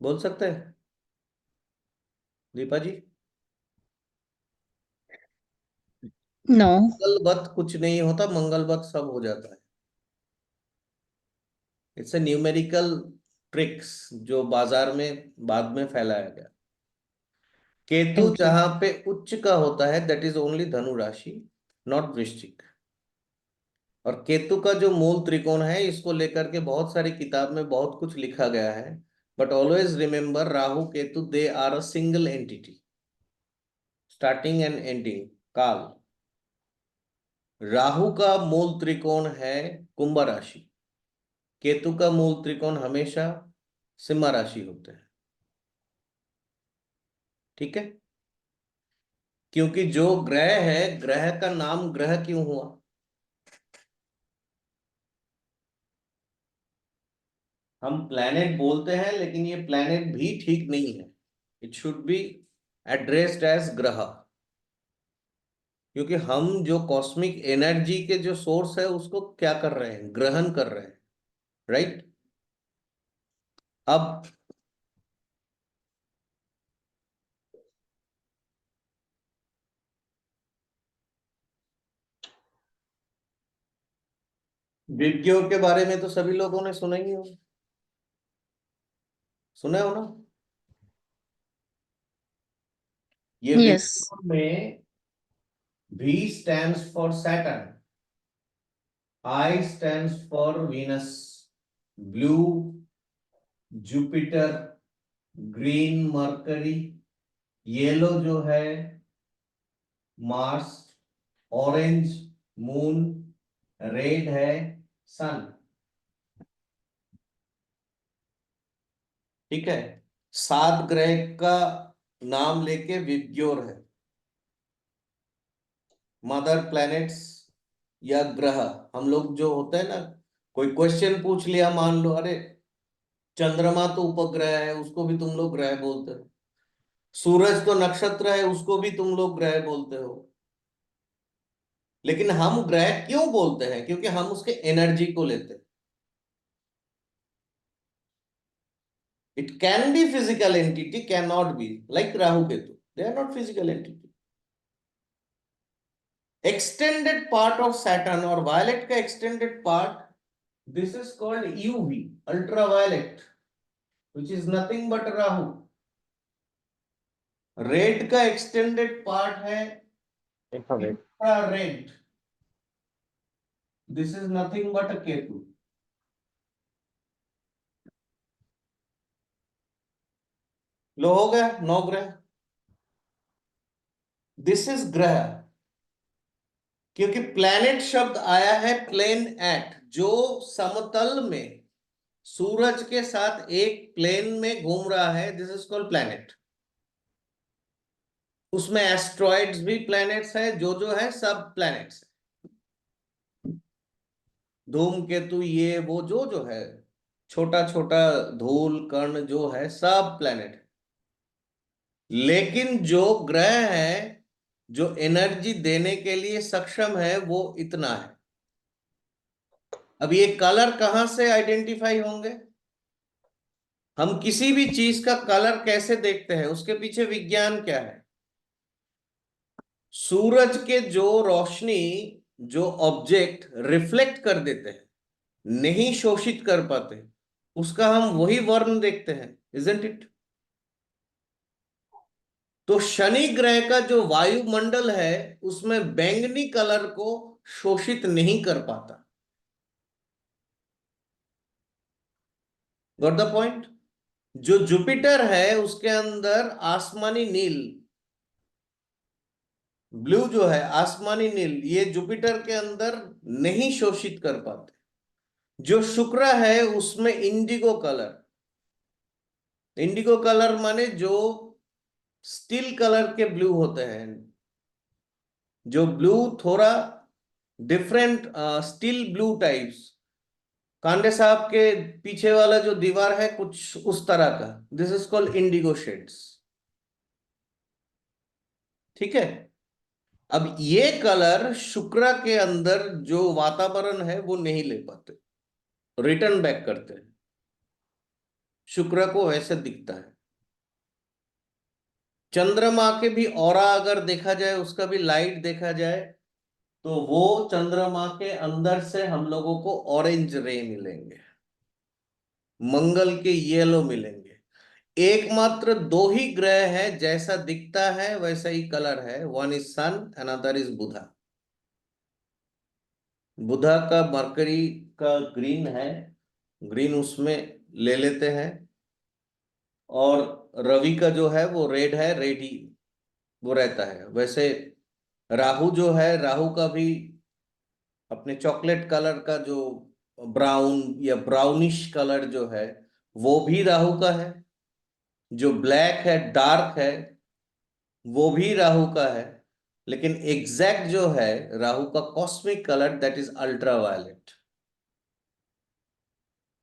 बोल सकते हैं दीपा जी? No. मंगलबत कुछ नहीं होता, मंगलबत सब हो जाता है। इट्स ए न्यूमेरिकल ट्रिक्स जो बाजार में बाद में फैलाया गया। Ketu Thank you. जहां पे उच्च का होता है दैट इज ओनली धनु राशि, नॉट वृश्चिक। और केतु का जो मूल त्रिकोण है, इसको लेकर के बहुत सारी किताब में बहुत कुछ लिखा गया है। But always remember, Rahu Ketu they are a single entity, starting and ending kaal. Rahu का मूल त्रिकोण है कुंभ राशि, केतु का मूल त्रिकोण हमेशा सिंह राशि होते हैं। ठीक है, क्योंकि जो ग्रह है, ग्रह का नाम ग्रह क्यों हुआ? हम प्लैनेट बोलते हैं, लेकिन ये प्लैनेट भी ठीक नहीं है। It should be addressed as graha, क्योंकि हम जो कॉस्मिक एनर्जी के जो सोर्स है उसको क्या कर रहे हैं? ग्रहण कर रहे हैं, राइट। अब विज्ञों के बारे में तो सभी लोगों ने सुना ही हो, सुना हो ना? ये Yes. विज्ञों में V stands for Saturn, I stands for Venus, blue Jupiter, green mercury, yellow जो है मार्स, ऑरेंज मून, रेड है सन। ठीक है, 7 ग्रह का नाम लेके विबग्योर है। मदर प्लैनेट्स या ग्रह, हम लोग जो होते हैं ना, कोई क्वेश्चन पूछ लिया, मान लो अरे चंद्रमा तो उपग्रह है, उसको भी तुम लोग ग्रह बोलते हो। सूरज तो नक्षत्र है, उसको भी तुम लोग ग्रह बोलते हो। लेकिन हम ग्रह क्यों बोलते हैं? क्योंकि हम उसके एनर्जी को लेते हैं। It can be physical entity, can not be, like Rahu Ketu, they are not physical entity. Extended part of Saturn और वायलेट का extended part, this is called UV, ultraviolet, which is nothing but Rahu. Red का एक्सटेंडेड पार्ट है infrared. Infrared, this is nothing but Ketu. लो हो गया 9 ग्रह। दिस इज ग्रह, क्योंकि प्लैनेट शब्द आया है प्लेन एट, जो समतल में सूरज के साथ एक प्लेन में घूम रहा है, दिस इज कॉल्ड प्लैनेट। उसमें एस्ट्रॉइड्स भी प्लैनेट्स है, जो है सब प्लैनेट्स है। धूमकेतु ये वो जो है, छोटा छोटा धूल कण जो है, सब प्लैनेट है। लेकिन जो ग्रह है, जो एनर्जी देने के लिए सक्षम है, वो इतना है। अब ये कलर कहां से आइडेंटिफाई होंगे? हम किसी भी चीज का कलर कैसे देखते हैं, उसके पीछे विज्ञान क्या है? सूरज के जो रोशनी, जो ऑब्जेक्ट रिफ्लेक्ट कर देते हैं, नहीं शोषित कर पाते, उसका हम वही वर्ण देखते हैं, इजंट इट? तो शनि ग्रह का जो वायुमंडल है, उसमें बैंगनी कलर को शोषित नहीं कर पाता। Got the point? जो जुपिटर है, उसके अंदर आसमानी नील, ब्लू जो है, आसमानी नील, ये जुपिटर के अंदर नहीं शोषित कर पाते। जो शुक्र है, उसमें इंडिगो कलर, इंडिगो कलर माने जो स्टील कलर के ब्लू होते हैं, जो ब्लू थोड़ा डिफरेंट, स्टील ब्लू टाइप्स। कांडे साहब के पीछे वाला जो दीवार है, कुछ उस तरह का, this is called Indigo shades. ठीक है। अब ये कलर शुक्र के अंदर जो वातावरण है, वो नहीं ले पाते, रिटर्न बैक करते हैं। शुक्र को वैसे दिखता है। चंद्रमा के भी ऑरा अगर देखा जाए, उसका भी लाइट देखा जाए, तो वो चंद्रमा के अंदर से हम लोगों को ऑरेंज रे मिलेंगे, मंगल के येलो मिलेंगे। एकमात्र 2 ही ग्रह है जैसा दिखता है वैसा ही कलर है, one is sun, another is Budha. Budha का मरकरी का ग्रीन है, ग्रीन उसमें ले लेते हैं। और रवि का जो है वो रेड है, रेड ही वो रहता है। वैसे राहु जो है, राहु का भी अपने चॉकलेट कलर का जो ब्राउन या ब्राउनिश कलर जो है, वो भी राहु का है। जो ब्लैक है, डार्क है, वो भी राहु का है। लेकिन एग्जैक्ट जो है राहु का cosmic colour, that is ultraviolet.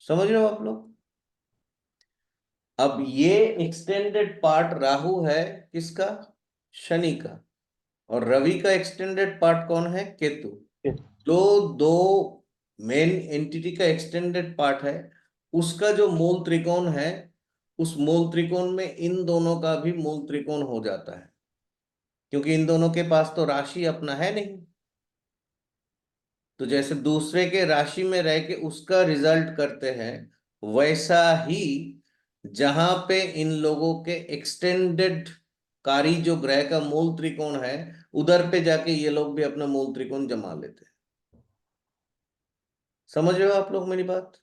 समझ रहे हो आप लोग? अब ये एक्सटेंडेड पार्ट राहु है, किसका? शनि का। और रवि का एक्सटेंडेड पार्ट कौन है? केतु। जो 2 मेन एंटिटी का एक्सटेंडेड पार्ट है, उसका जो मूल त्रिकोण है, उस मूल त्रिकोण में इन दोनों का भी मूल त्रिकोण हो जाता है, क्योंकि इन दोनों के पास तो राशि अपना है नहीं। तो जैसे दूसरे के राशि में रह के उसका रिजल्ट करते हैं, वैसा ही जहां पे इन लोगों के एक्सटेंडेड कारी जो ग्रह का मूल त्रिकोण है, उधर पे जाके ये लोग भी अपना मूल त्रिकोण जमा लेते हैं। समझ रहे हो आप लोग मेरी बात?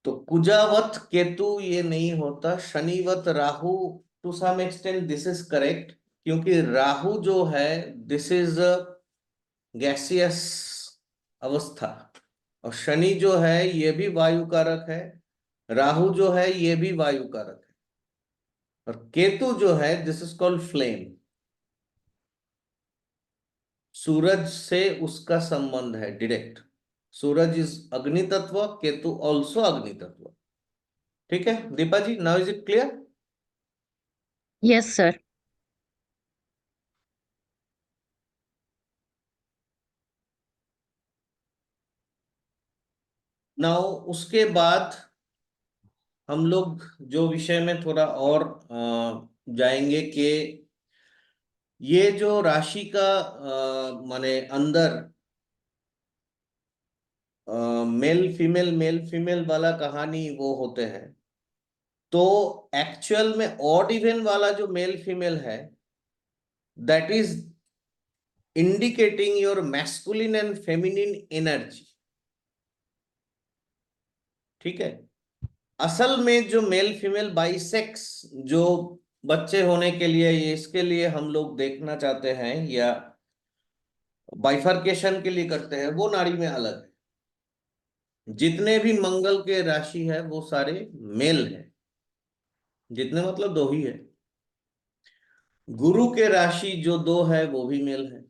तो कुजावत केतु ये नहीं होता, shanivat Rahu to some extent this is correct, क्योंकि राहु जो है, दिस इज गैसियस अवस्था, और शनि जो है ये भी वायु कारक है, राहु जो है ये भी वायु कारक है, और केतु जो है दिस इज कॉल्ड फ्लेम। सूरज से उसका संबंध है डायरेक्ट। सूरज इज अग्नि तत्व, केतु ऑल्सो अग्नि तत्व। ठीक है Deepa ji, now is it clear? Yes, sir. Now उसके बाद हम लोग जो विषय में थोड़ा और जाएंगे कि ये जो राशि का माने अंदर मेल फीमेल वाला कहानी वो होते हैं, तो एक्चुअल में ऑड इवन वाला जो मेल फीमेल है that is indicating your masculine and feminine energy. ठीक है, असल में जो मेल फीमेल बाइसेक्स जो बच्चे होने के लिए ये इसके लिए हम लोग देखना चाहते हैं या बाइफर्केशन के लिए करते हैं, वो नाड़ी में अलग है। जितने भी मंगल के राशि है वो सारे मेल है, जितने मतलब दो ही है। गुरु के राशि जो दो है वो भी मेल है।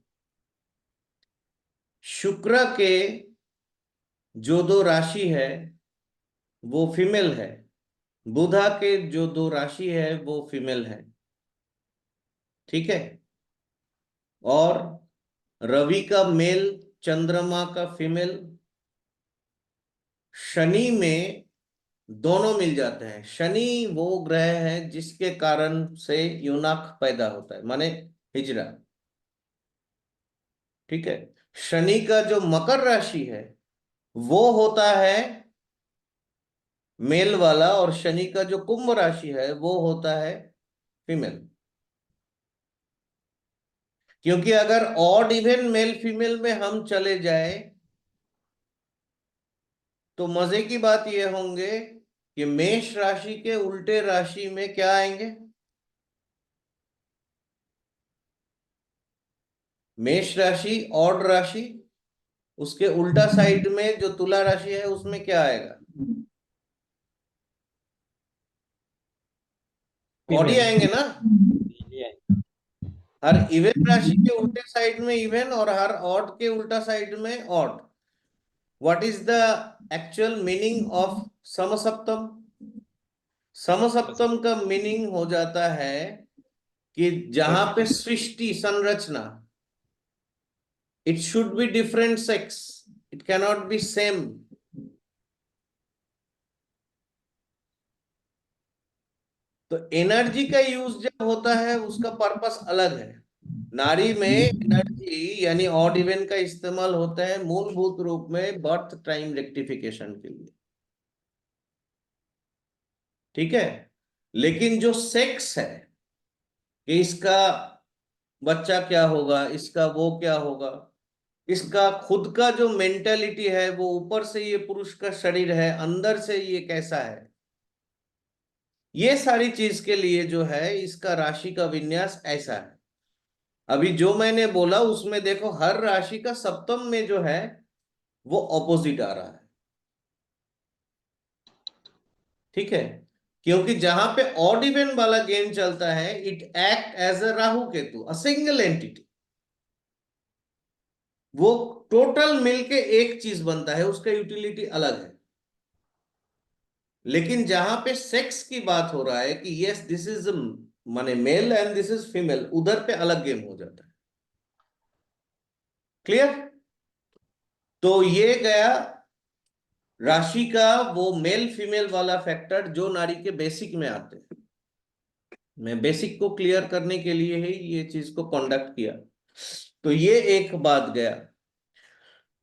शुक्र के जो दो राशि है वो फीमेल है। बुधा के जो दो राशि है वो फीमेल है। ठीक है, और रवि का मेल, चंद्रमा का फीमेल, शनि में दोनों मिल जाते हैं। शनि वो ग्रह है जिसके कारण से यूनाक पैदा होता है, माने हिजरा। ठीक है, शनि का जो मकर राशि है वो होता है मेल वाला, और शनि का जो कुंभ राशि है वो होता है फीमेल। क्योंकि अगर ऑड इवन मेल फीमेल में हम चले जाए तो मजे की बात यह होंगे कि मेष राशि के उल्टे राशि में क्या आएंगे? मेष राशि ऑड राशि, उसके उल्टा साइड में जो तुला राशि है उसमें क्या आएगा? ऑड ही फीमेल। आएंगे ना। हर इवन राशि के उल्टे साइड में इवन और हर ऑड के उल्टा साइड में odd. What is the actual meaning of samsaptam? समसप्तम का मीनिंग हो जाता है कि जहां पे सृष्टि संरचना, it should be different sex, it cannot be same. तो एनर्जी का यूज जब होता है उसका पर्पस अलग है। नारी में एनर्जी यानी ऑड इवन का इस्तेमाल होता है मूलभूत रूप में बर्थ टाइम रेक्टिफिकेशन के लिए। ठीक है, लेकिन जो सेक्स है कि इसका बच्चा क्या होगा, इसका वो क्या होगा, इसका खुद का जो मेंटेलिटी है, वो ऊपर से ये पुरुष का शरीर है, अंदर से ये कैसा है, ये सारी चीज के लिए जो है इसका राशि का विन्यास ऐसा है। अभी जो मैंने बोला उसमें देखो हर राशि का सप्तम में जो है वो ऑपोजिट आ रहा है। ठीक है, क्योंकि जहां पे ऑड इवन वाला गेम चलता है it act as a Rahu Ketu, a single entity. वो टोटल मिलके एक चीज बनता है, उसका यूटिलिटी अलग है। लेकिन जहां पे सेक्स की बात हो रहा है कि यस दिस इज माने male and this is female, उधर पे अलग गेम हो जाता है। क्लियर? तो ये गया राशि का वो मेल फीमेल वाला फैक्टर जो नारी के बेसिक में आते हैं। मैं बेसिक को क्लियर करने के लिए ही ये चीज को कंडक्ट किया। तो ये एक बात गया।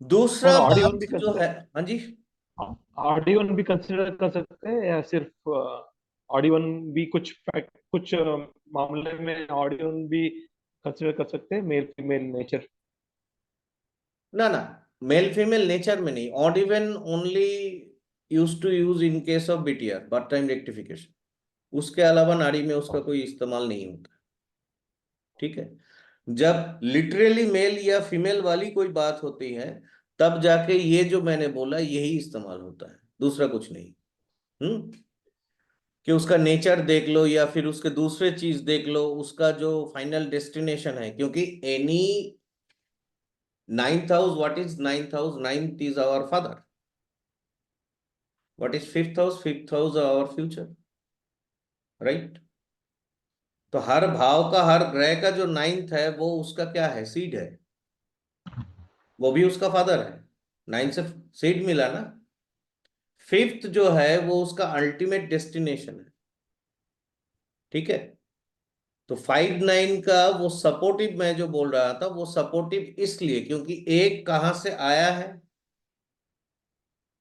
दूसरा और ऑडियन बात भी जो है, हाँ जी, ऑडियन भी कंसिडर कर सकते हैं या सिर्फ ऑडियन भी कुछ मामले में ऑडियन भी कंसिडर कर सकते हैं मेल फीमेल नेचर। ना ना, मेल फीमेल नेचर में नहीं, odd even only use to use in case of BTR, birth time rectification. उसके अलावा नाड़ी में उसका कोई इस्तेमाल नहीं होता। ठीक है, जब लिटरली मेल या फीमेल वाली कोई बात होती है तब जाके ये जो मैंने बोला यही इस्तेमाल होता है, दूसरा कुछ नहीं। कि उसका नेचर देख लो या फिर उसके दूसरे चीज देख लो, उसका जो फाइनल डेस्टिनेशन है, क्योंकि any ninth house, what is ninth house? Ninth is our father. What is fifth house? Fifth house our future, right? तो हर भाव का, हर ग्रह का जो नाइन्थ है वो उसका क्या है? सीड है, वो भी उसका फादर है. नाइन्थ से सीड मिला ना. फिफ्थ जो है वो उसका अल्टीमेट डेस्टिनेशन है. ठीक है. तो 5 9 का वो सपोर्टिव, मैं जो बोल रहा था वो सपोर्टिव इसलिए क्योंकि एक कहां से आया है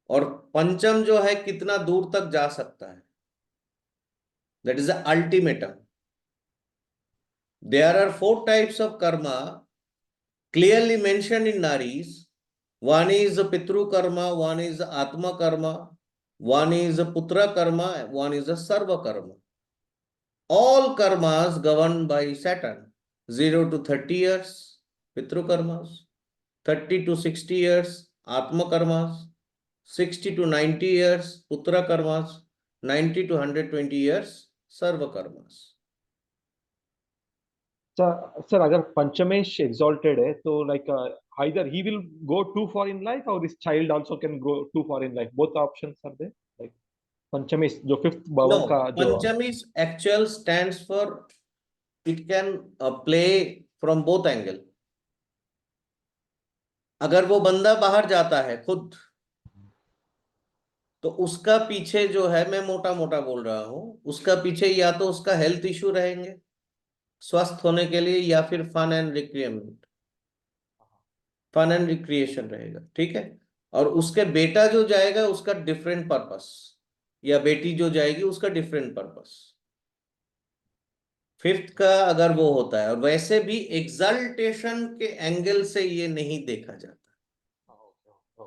और पंचम जो है कितना दूर तक जा सकता है. That is the ultimatum. There are 4 types of karma clearly mentioned in Naris. One is Pitru karma, one is Atma karma, one is Putra karma, one is Sarva karma. All karmas governed by Saturn. 0 to 30 years, Pitru karmas. 30 to 60 years, Atma karmas. 60 to 90 years, Putra karmas. 90 to 120 years, Sarva karmas. Sir अगर पंचमेश exalted है तो like either he will go too far in life or his child also can go too far in life. Both options are there. Like पंचमेश जो fifth भाव का No, जो Panchami actual stands for it can play from both angle. अगर वो बंदा बाहर जाता है खुद, तो उसका पीछे जो है, मैं मोटा मोटा बोल रहा हूं, उसका पीछे या तो उसका हेल्थ इश्यू रहेंगे स्वस्थ होने के लिए, या फिर फन एंड रिक्रिएशन रहेगा. ठीक है. और उसके बेटा जो जाएगा उसका डिफरेंट पर्पस, या बेटी जो जाएगी उसका डिफरेंट पर्पस. फिफ्थ का अगर वो होता है, और वैसे भी एग्जल्टेशन के एंगल से ये नहीं देखा जाता.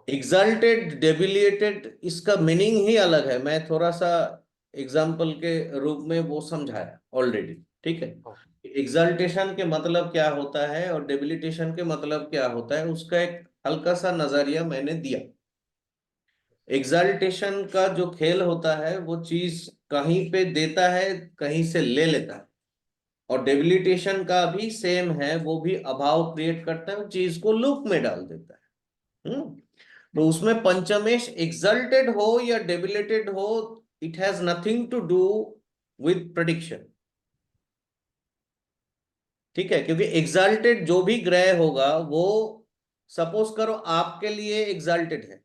एग्जल्टेड, डेबिलिएटेड, इसका मीनिंग ही अलग है. मैं थोड़ा सा एग्जाम्पल के रूप में वो समझाया ऑलरेडी. ठीक है. एग्जल्टेशन के मतलब क्या होता है और डेबिलिटेशन के मतलब क्या होता है, उसका एक हल्का सा नजरिया मैंने दिया. एग्जल्टेशन का जो खेल होता है वो चीज कहीं पे देता है, कहीं से ले लेता है. और डेबिलिटेशन का भी सेम है, वो भी अभाव क्रिएट करता है, चीज को लूप में डाल देता है. तो उसमें पंचमेश एक्सल्टेड हो या डेबिलेटेड हो, it has nothing to do with prediction. ठीक है. क्योंकि एक्सल्टेड जो भी ग्रह होगा वो, सपोज करो आपके लिए एक्सल्टेड है,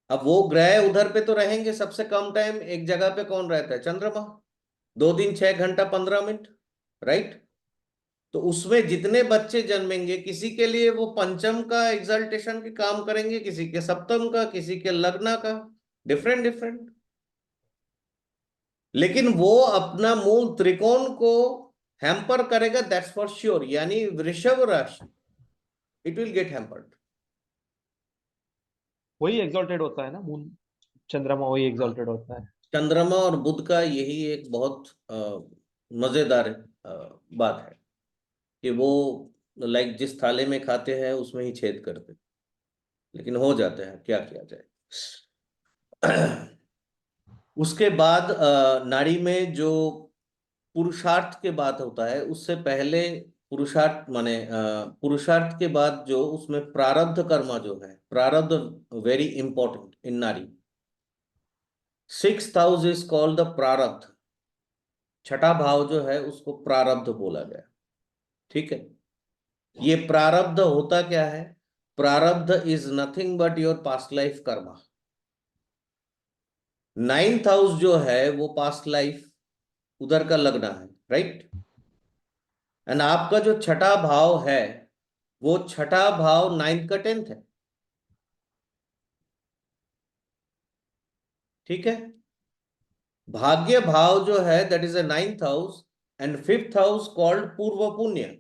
अब वो ग्रह उधर पे तो रहेंगे सबसे कम टाइम. एक जगह पे कौन रहता है? चंद्रमा. 2 दिन 6 घंटा 15 मिनट, राइट? तो उसमें जितने बच्चे जन्मेंगे, किसी के लिए वो पंचम का एग्जल्टेशन के काम करेंगे, किसी के सप्तम का, किसी के लग्न का, डिफरेंट डिफरेंट. लेकिन वो अपना मूल त्रिकोण को हैम्पर करेगा, दैट्स फॉर श्योर. यानी वृषभ राशि, इट विल गेट हैम्पर्ड. वही exalted होता है ना, मून चंद्रमा वही exalted होता है. चंद्रमा और बुध का यही एक बहुत मजेदार बात है कि वो लाइक जिस थाले में खाते हैं उसमें ही छेद करते, लेकिन हो जाते हैं, क्या किया जाए. उसके बाद नाड़ी में जो पुरुषार्थ के बात होता है, उससे पहले पुरुषार्थ माने पुरुषार्थ के बाद जो उसमें प्रारब्ध कर्मा जो है, प्रारब्ध वेरी इंपॉर्टेंट इन नारी. 6th house is called the प्रारब्ध. छठा भाव जो है उसको प्रारब्ध बोला गया. ठीक है. ये प्रारब्ध होता क्या है? प्रारब्ध is nothing but your past life Karma. 9th house जो है वो पास्ट लाइफ उधर का लगना है, राइट? एंड आपका जो छठा भाव है वो छठा भाव 9th का 10th है. ठीक है. भाग्य भाव जो है that is a 9th house and 5th house called purva punya.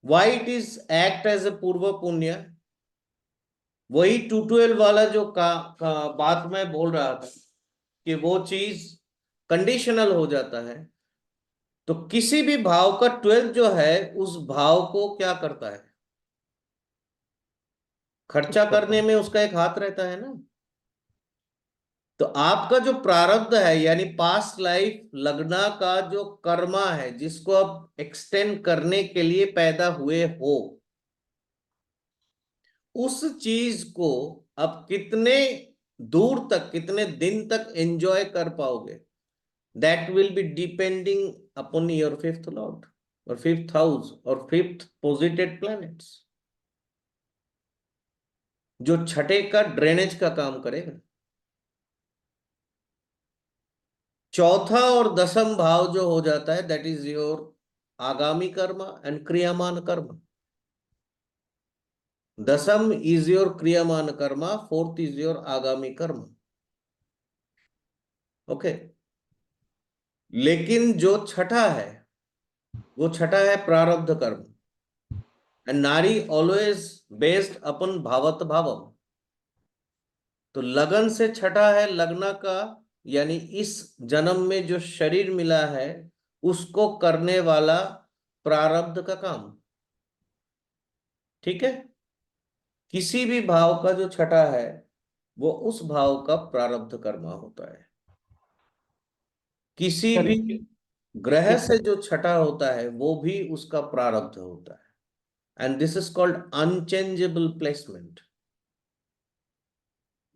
Why it is act as a purva punya? वही 212 वाला जो बात मैं बोल रहा था कि वो चीज कंडीशनल हो जाता है. तो किसी भी भाव का 12 जो है उस भाव को क्या करता है? खर्चा करने में उसका एक हाथ रहता है ना. तो आपका जो प्रारब्ध है यानी पास्ट लाइफ लगना का जो कर्मा है जिसको आप एक्सटेंड करने के लिए पैदा हुए हो, उस चीज को आप कितने दूर तक कितने दिन तक एंजॉय कर पाओगे, that will be depending upon your fifth Lord और फिफ्थ हाउस और फिफ्थ पोजिटेड प्लैनेट्स, जो छठे का ड्रेनेज का काम करेगा। चौथा और दसम भाव जो हो जाता है दैट इज योर आगामी कर्म and kriyaman karma. Dasam is your kriyaman karma, fourth is your agami karma. Okay, लेकिन जो छठा है वो छठा है प्रारब्ध कर्म, एंड नारी ऑलवेज बेस्ड अपन भावत भावम। तो लगन से छठा है लगना का, यानी इस जन्म में जो शरीर मिला है उसको करने वाला प्रारब्ध का काम। ठीक है, किसी भी भाव का जो छठा है वो उस भाव का प्रारब्ध कर्मा होता है। किसी भी ग्रह से जो छठा होता है वो भी उसका प्रारब्ध होता है, and this is called unchangeable placement.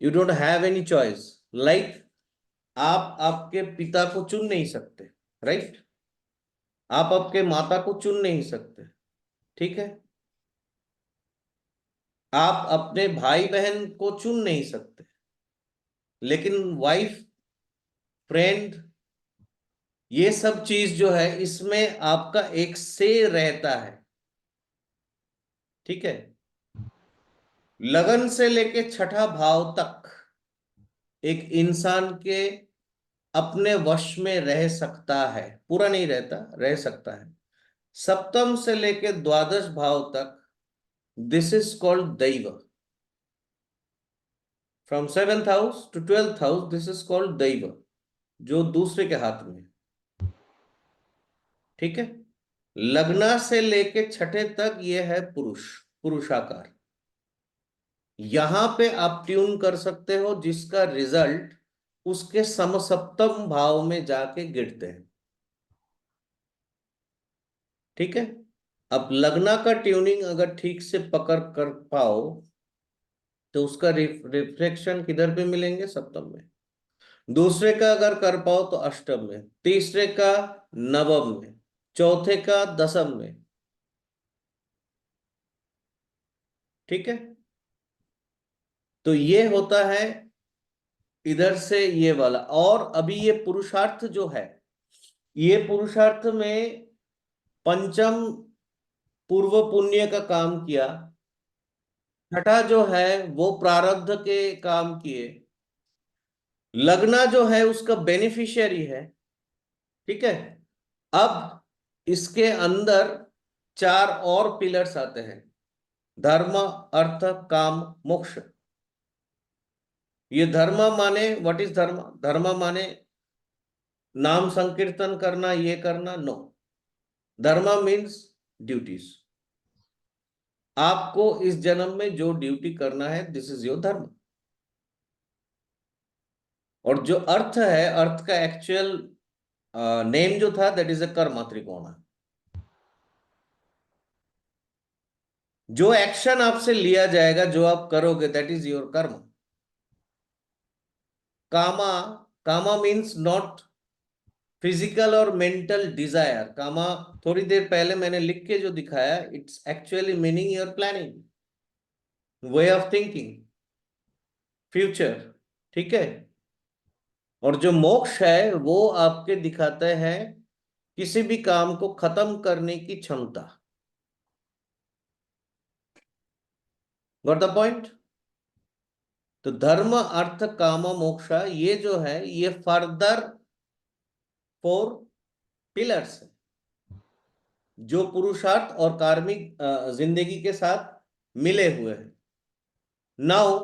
You don't have any choice. Like आप आपके पिता को चुन नहीं सकते, राइट? आप आपके माता को चुन नहीं सकते, ठीक है? आप अपने भाई बहन को चुन नहीं सकते, लेकिन वाइफ, फ्रेंड, ये सब चीज जो है इसमें आपका एक से रहता है। ठीक है, लगन से लेके छठा भाव तक एक इंसान के अपने वश में रह सकता है, पूरा नहीं रहता, रह सकता है। सप्तम से लेके द्वादश भाव तक this is called daiv. From seventh house to twelfth house this is called daiv, जो दूसरे के हाथ में। ठीक है, लग्ना से लेके छठे तक ये है पुरुष, पुरुषाकार। यहां पे आप ट्यून कर सकते हो जिसका रिजल्ट उसके समसप्तम भाव में जाके गिरते हैं। ठीक है, अब लग्ना का ट्यूनिंग अगर ठीक से पकड़ कर पाओ तो उसका रिफ्लेक्शन किधर पे मिलेंगे? सप्तम में। दूसरे का अगर कर पाओ तो अष्टम में, तीसरे का नवम में, चौथे का दसम में। ठीक है, तो ये होता है इधर से ये वाला। और अभी ये पुरुषार्थ जो है, ये पुरुषार्थ में पंचम पूर्व पुण्य का काम किया, छठा जो है वो प्रारब्ध के काम किए, लगना जो है उसका बेनिफिशियरी है। ठीक है, अब इसके अंदर चार और पिलर्स आते हैं, धर्म, अर्थ, काम, मोक्ष। ये धर्म माने व्हाट इज धर्म? धर्म माने नाम संकीर्तन करना, ये करना? नो, धर्म मीन्स ड्यूटीज। आपको इस जन्म में जो ड्यूटी करना है दिस इज योर धर्म। और जो अर्थ है, अर्थ का एक्चुअल नेम जो था दैट इज अ कर्म त्रिकोण। जो एक्शन आपसे लिया जाएगा, जो आप करोगे दैट इज योर कर्म। कामा, कामा मीन्स नॉट फिजिकल और मेंटल डिजायर। कामा थोड़ी देर पहले मैंने लिख के जो दिखाया, it's actually meaning your planning, way of thinking, future. ठीक है, और जो मोक्ष है वो आपके दिखाते हैं किसी भी काम को खत्म करने की क्षमता। Got the point? तो धर्म, अर्थ, काम, मोक्ष ये जो है ये फर्दर 4 पिलर्स है जो पुरुषार्थ और कार्मिक जिंदगी के साथ मिले हुए हैं। नाउ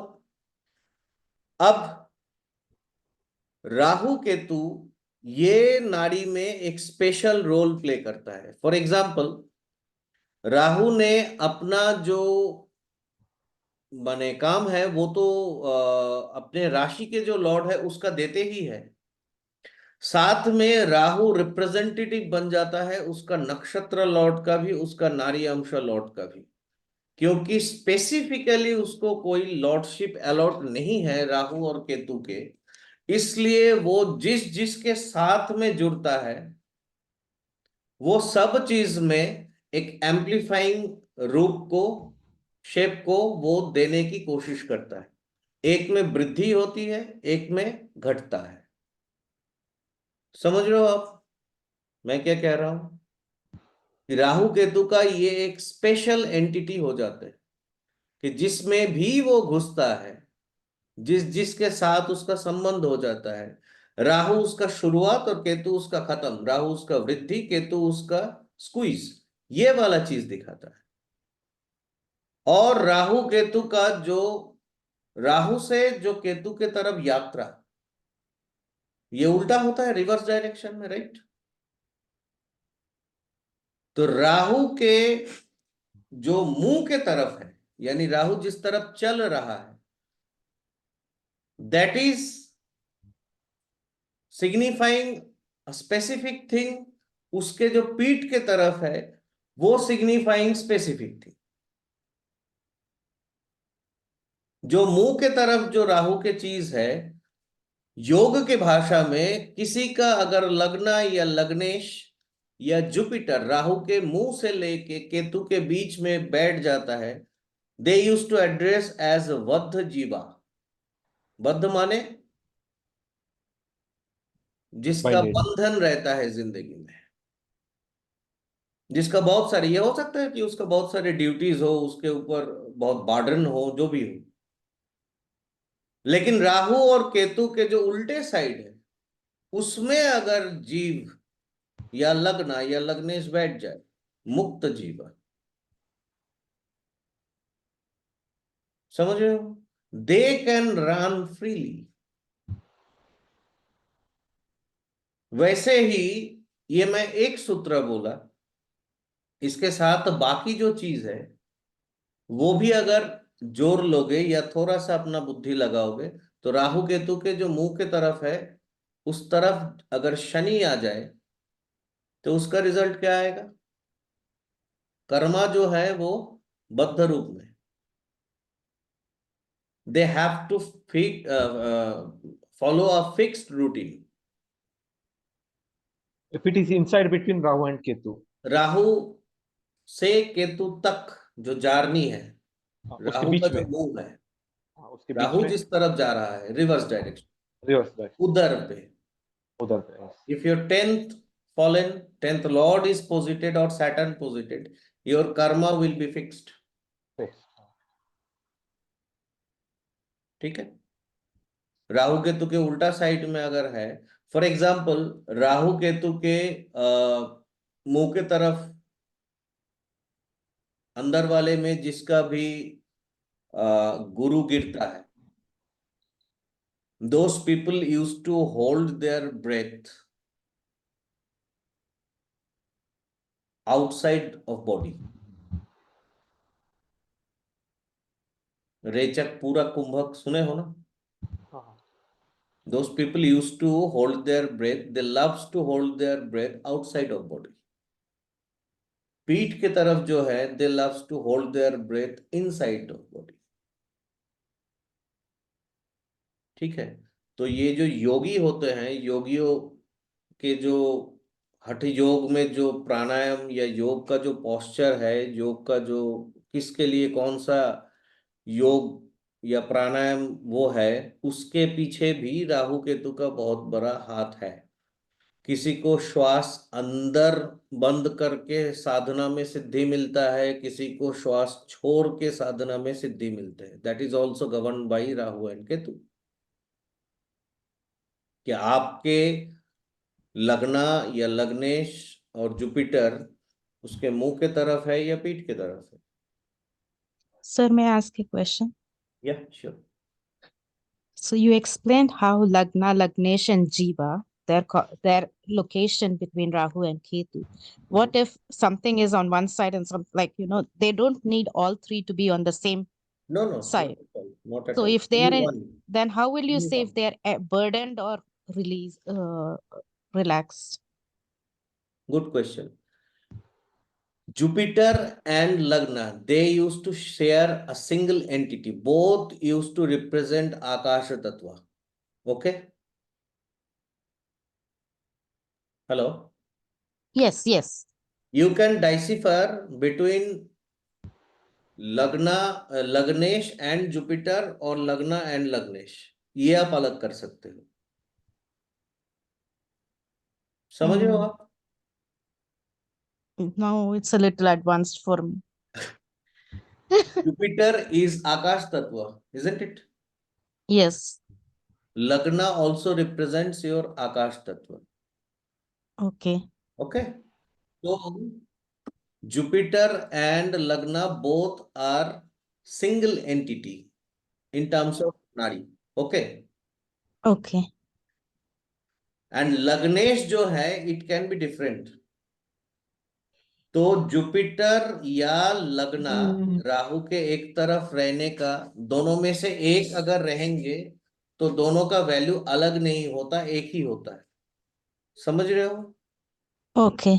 अब राहु केतु ये नाड़ी में एक स्पेशल रोल प्ले करता है। फॉर एग्जाम्पल, राहु ने अपना जो माने काम है वो तो अपने राशि के जो लॉर्ड है उसका देते ही है, साथ में राहु रिप्रेजेंटेटिव बन जाता है उसका नक्षत्र लॉर्ड का भी, उसका नारी अंश लॉर्ड का भी, क्योंकि स्पेसिफिकली उसको कोई लॉर्डशिप अलॉट नहीं है राहु और केतु के, इसलिए वो जिस जिसके साथ में जुड़ता है वो सब चीज में एक एम्प्लीफाइंग रूप को, शेप को वो देने की कोशिश करता है। एक में वृद्धि होती है, एक में घटता है। समझ रहे हो आप मैं क्या कह रहा हूं? कि राहु केतु का ये एक स्पेशल एंटिटी हो जाते हैं कि जिसमें भी वो घुसता है, जिस जिसके साथ उसका संबंध हो जाता है, राहु उसका शुरुआत और केतु उसका खत्म, राहु उसका वृद्धि, केतु उसका स्क्वीज, ये वाला चीज दिखाता है। और राहु केतु का जो, राहु से जो केतु के तरफ यात्रा, ये उल्टा होता है रिवर्स डायरेक्शन में, राइट? तो राहु के जो मुंह के तरफ है, यानी राहु जिस तरफ चल रहा है, that is signifying specific thing, उसके जो पीठ के तरफ है वो सिग्निफाइंग स्पेसिफिक थिंग। जो मुंह के तरफ जो राहु के चीज है, योग के भाषा में किसी का अगर लगना या लग्नेश या जुपिटर राहु के मुंह से लेके केतु के बीच में बैठ जाता है, दे यूज टू एड्रेस एज बद्ध जीवा। बद्ध माने जिसका Binded. बंधन रहता है जिंदगी में, जिसका बहुत सारे, ये हो सकता है कि उसका बहुत सारे ड्यूटीज हो, उसके ऊपर बहुत बर्डन हो, जो भी हो, लेकिन राहु और केतु के जो उल्टे साइड है उसमें अगर जीव या लगना या लग्नेश बैठ जाए, मुक्त जीवन, समझ रहे हो? They can run freely. वैसे ही ये मैं एक सूत्र बोला, इसके साथ बाकी जो चीज है वो भी अगर जोड़ लोगे या थोड़ा सा अपना बुद्धि लगाओगे, तो राहु केतु के जो मुंह के तरफ है उस तरफ अगर शनि आ जाए तो उसका रिजल्ट क्या आएगा? कर्मा जो है वो बद्ध रूप में, they have to follow a fixed routine. If it is inside between Rahu and Ketu, Rahu से केतु तक जो जार्नी है, उसके राहु का बीच जो में, मूव है, उसके बीच राहु में जिस तरफ जा रहा है रिवर्स डायरेक्शन, रिवर्स डायरेक्शन, उधर पे, उधर पे, yes. if your 10th fallen, 10th lord is posited or Saturn posited, your karma will be fixed। Yes. ठीक है? राहु केतु के उल्टा साइड में अगर है, फॉर एग्जाम्पल राहु केतु के मुंह के तरफ अंदर वाले में जिसका भी गुरु गिरता है, those people used to hold their breath outside of body। रेचक, पूरा, कुंभक सुने हो ना? Those people used to hold their breath, they loves to hold their breath outside of body। पीठ के तरफ जो है they loves to hold their breath inside of body। ठीक है? तो ये जो योगी होते हैं, योगियों के जो हठ योग में जो प्राणायाम या योग का जो पोस्चर है, योग का जो किसके लिए कौन सा योग या प्राणायाम वो है, उसके पीछे भी राहु केतु का बहुत बड़ा हाथ है। किसी को श्वास अंदर बंद करके साधना में सिद्धि मिलता है, किसी को श्वास छोड़ के साधना में सिद्धि मिलते हैं। That is also govern by Rahu and Ketu. कि आपके लगना या लग्नेश और जुपिटर उसके मुंह के तरफ है या पीठ के तरफ है? Sir, may I ask a question? या sure. So you explained how Lagna, Lagnesh, and Jiva, their location between Rahu and Ketu. What if something is on one side and some, like, they don't need all three to be on the same No, no, side. not at So all. if they are Only in, one. then how will you Only say if one. they are burdened or relaxed? Good question. Jupiter and Lagna, they used to share a single entity. Both used to represent Akasha Tattva. Okay? Hello? Yes, yes. You can decipher between Lagnesh and Jupiter or Lagna and Lagnesh. ये आप अलग कर सकते हो. समझ रहे हो आप? No, it's a little advanced for me. Jupiter is Akash Tattva, isn't it? Yes. Lagna also represents your Akash Tattva. Okay. Okay? So, Jupiter and Lagna both are single entity in terms of Nadi. Okay? Okay. And Lagnesh जो है, it can be different. तो जुपिटर या लगना राहु के एक तरफ रहने का, दोनों में से एक अगर रहेंगे तो दोनों का वैल्यू अलग नहीं होता, एक ही होता है. समझ रहे हो? Okay.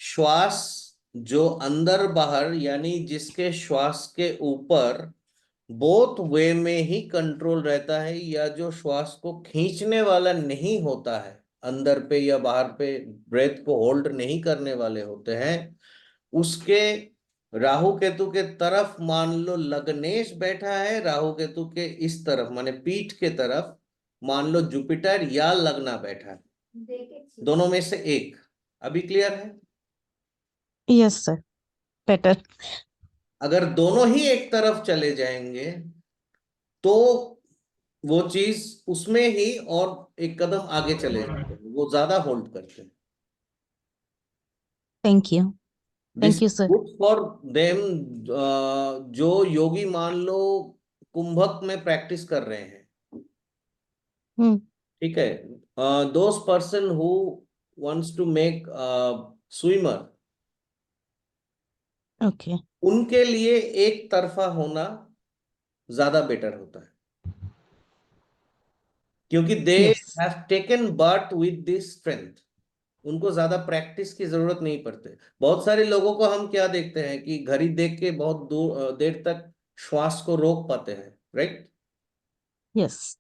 श्वास जो अंदर बाहर, यानी जिसके श्वास के ऊपर बोथ वे में ही कंट्रोल रहता है, या जो श्वास को खींचने वाला नहीं होता है, अंदर पे या बाहर पे ब्रेथ को होल्ड नहीं करने वाले होते हैं, उसके राहु केतु के तरफ मान लो लग्नेश बैठा है, राहु केतु के इस तरफ माने पीठ के तरफ मान लो जुपिटर या लग्ना बैठा है. दोनों में से एक. अभी क्लियर है? Yes, sir. Better. अगर दोनों ही एक तरफ चले जाएंगे तो वो चीज उसमें ही और एक कदम आगे चले जाते हैं, वो ज्यादा होल्ड करते हैं. Thank you. This Thank you, sir. Good for them. जो योगी मान लो कुंभक में प्रैक्टिस कर रहे हैं, Hmm. ठीक है, those person who wants to make swimmer, Okay. उनके लिए एक तरफा होना ज्यादा बेटर होता है, क्योंकि दे Yes. Have taken birth with this strength. उनको ज्यादा प्रैक्टिस की जरूरत नहीं पड़ती. बहुत सारे लोगों को हम क्या देखते हैं कि घड़ी देख के बहुत देर तक श्वास को रोक पाते हैं, राइट? Yes.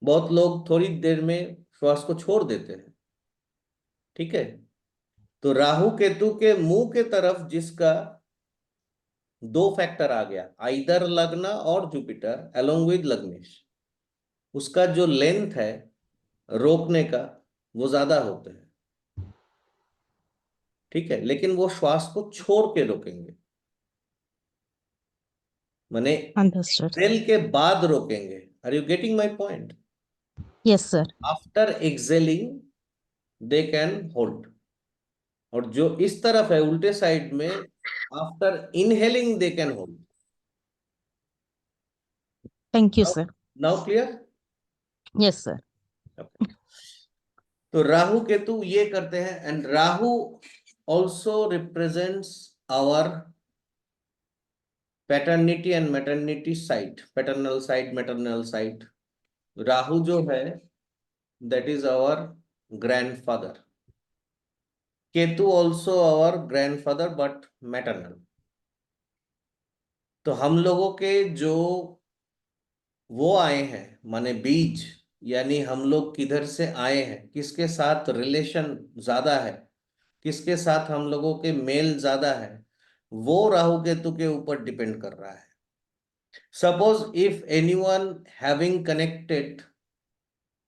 बहुत लोग थोड़ी देर में श्वास को छोड़ देते हैं. ठीक है? तो राहु केतु के मुंह के तरफ जिसका दो फैक्टर आ गया, आइदर लग्ना और जुपिटर अलोंग विद लग्नेश, उसका जो लेंथ है रोकने का वो ज्यादा होता है. ठीक है? लेकिन वो श्वास को छोड़ के रोकेंगे, माने Understood. एक्सेल के बाद रोकेंगे. Are you getting my point? Yes, sir. After exhaling they can hold. और जो इस तरफ है उल्टे साइड में, after inhaling they can hold. Thank you, sir. Now clear? Yes, sir. तो राहु केतु ये करते हैं. And Rahu also represents our paternity and maternity side, paternal side, maternal side. Rahu जो है that is our grandfather. Ketu also our grandfather but maternal. तो हम लोगों के जो वो आए हैं माने बीज, यानी हम लोग किधर से आए हैं, किसके साथ रिलेशन ज्यादा है, किसके साथ हम लोगों के मेल ज्यादा है, वो राहु केतु के ऊपर डिपेंड कर रहा है. Suppose if anyone having connected,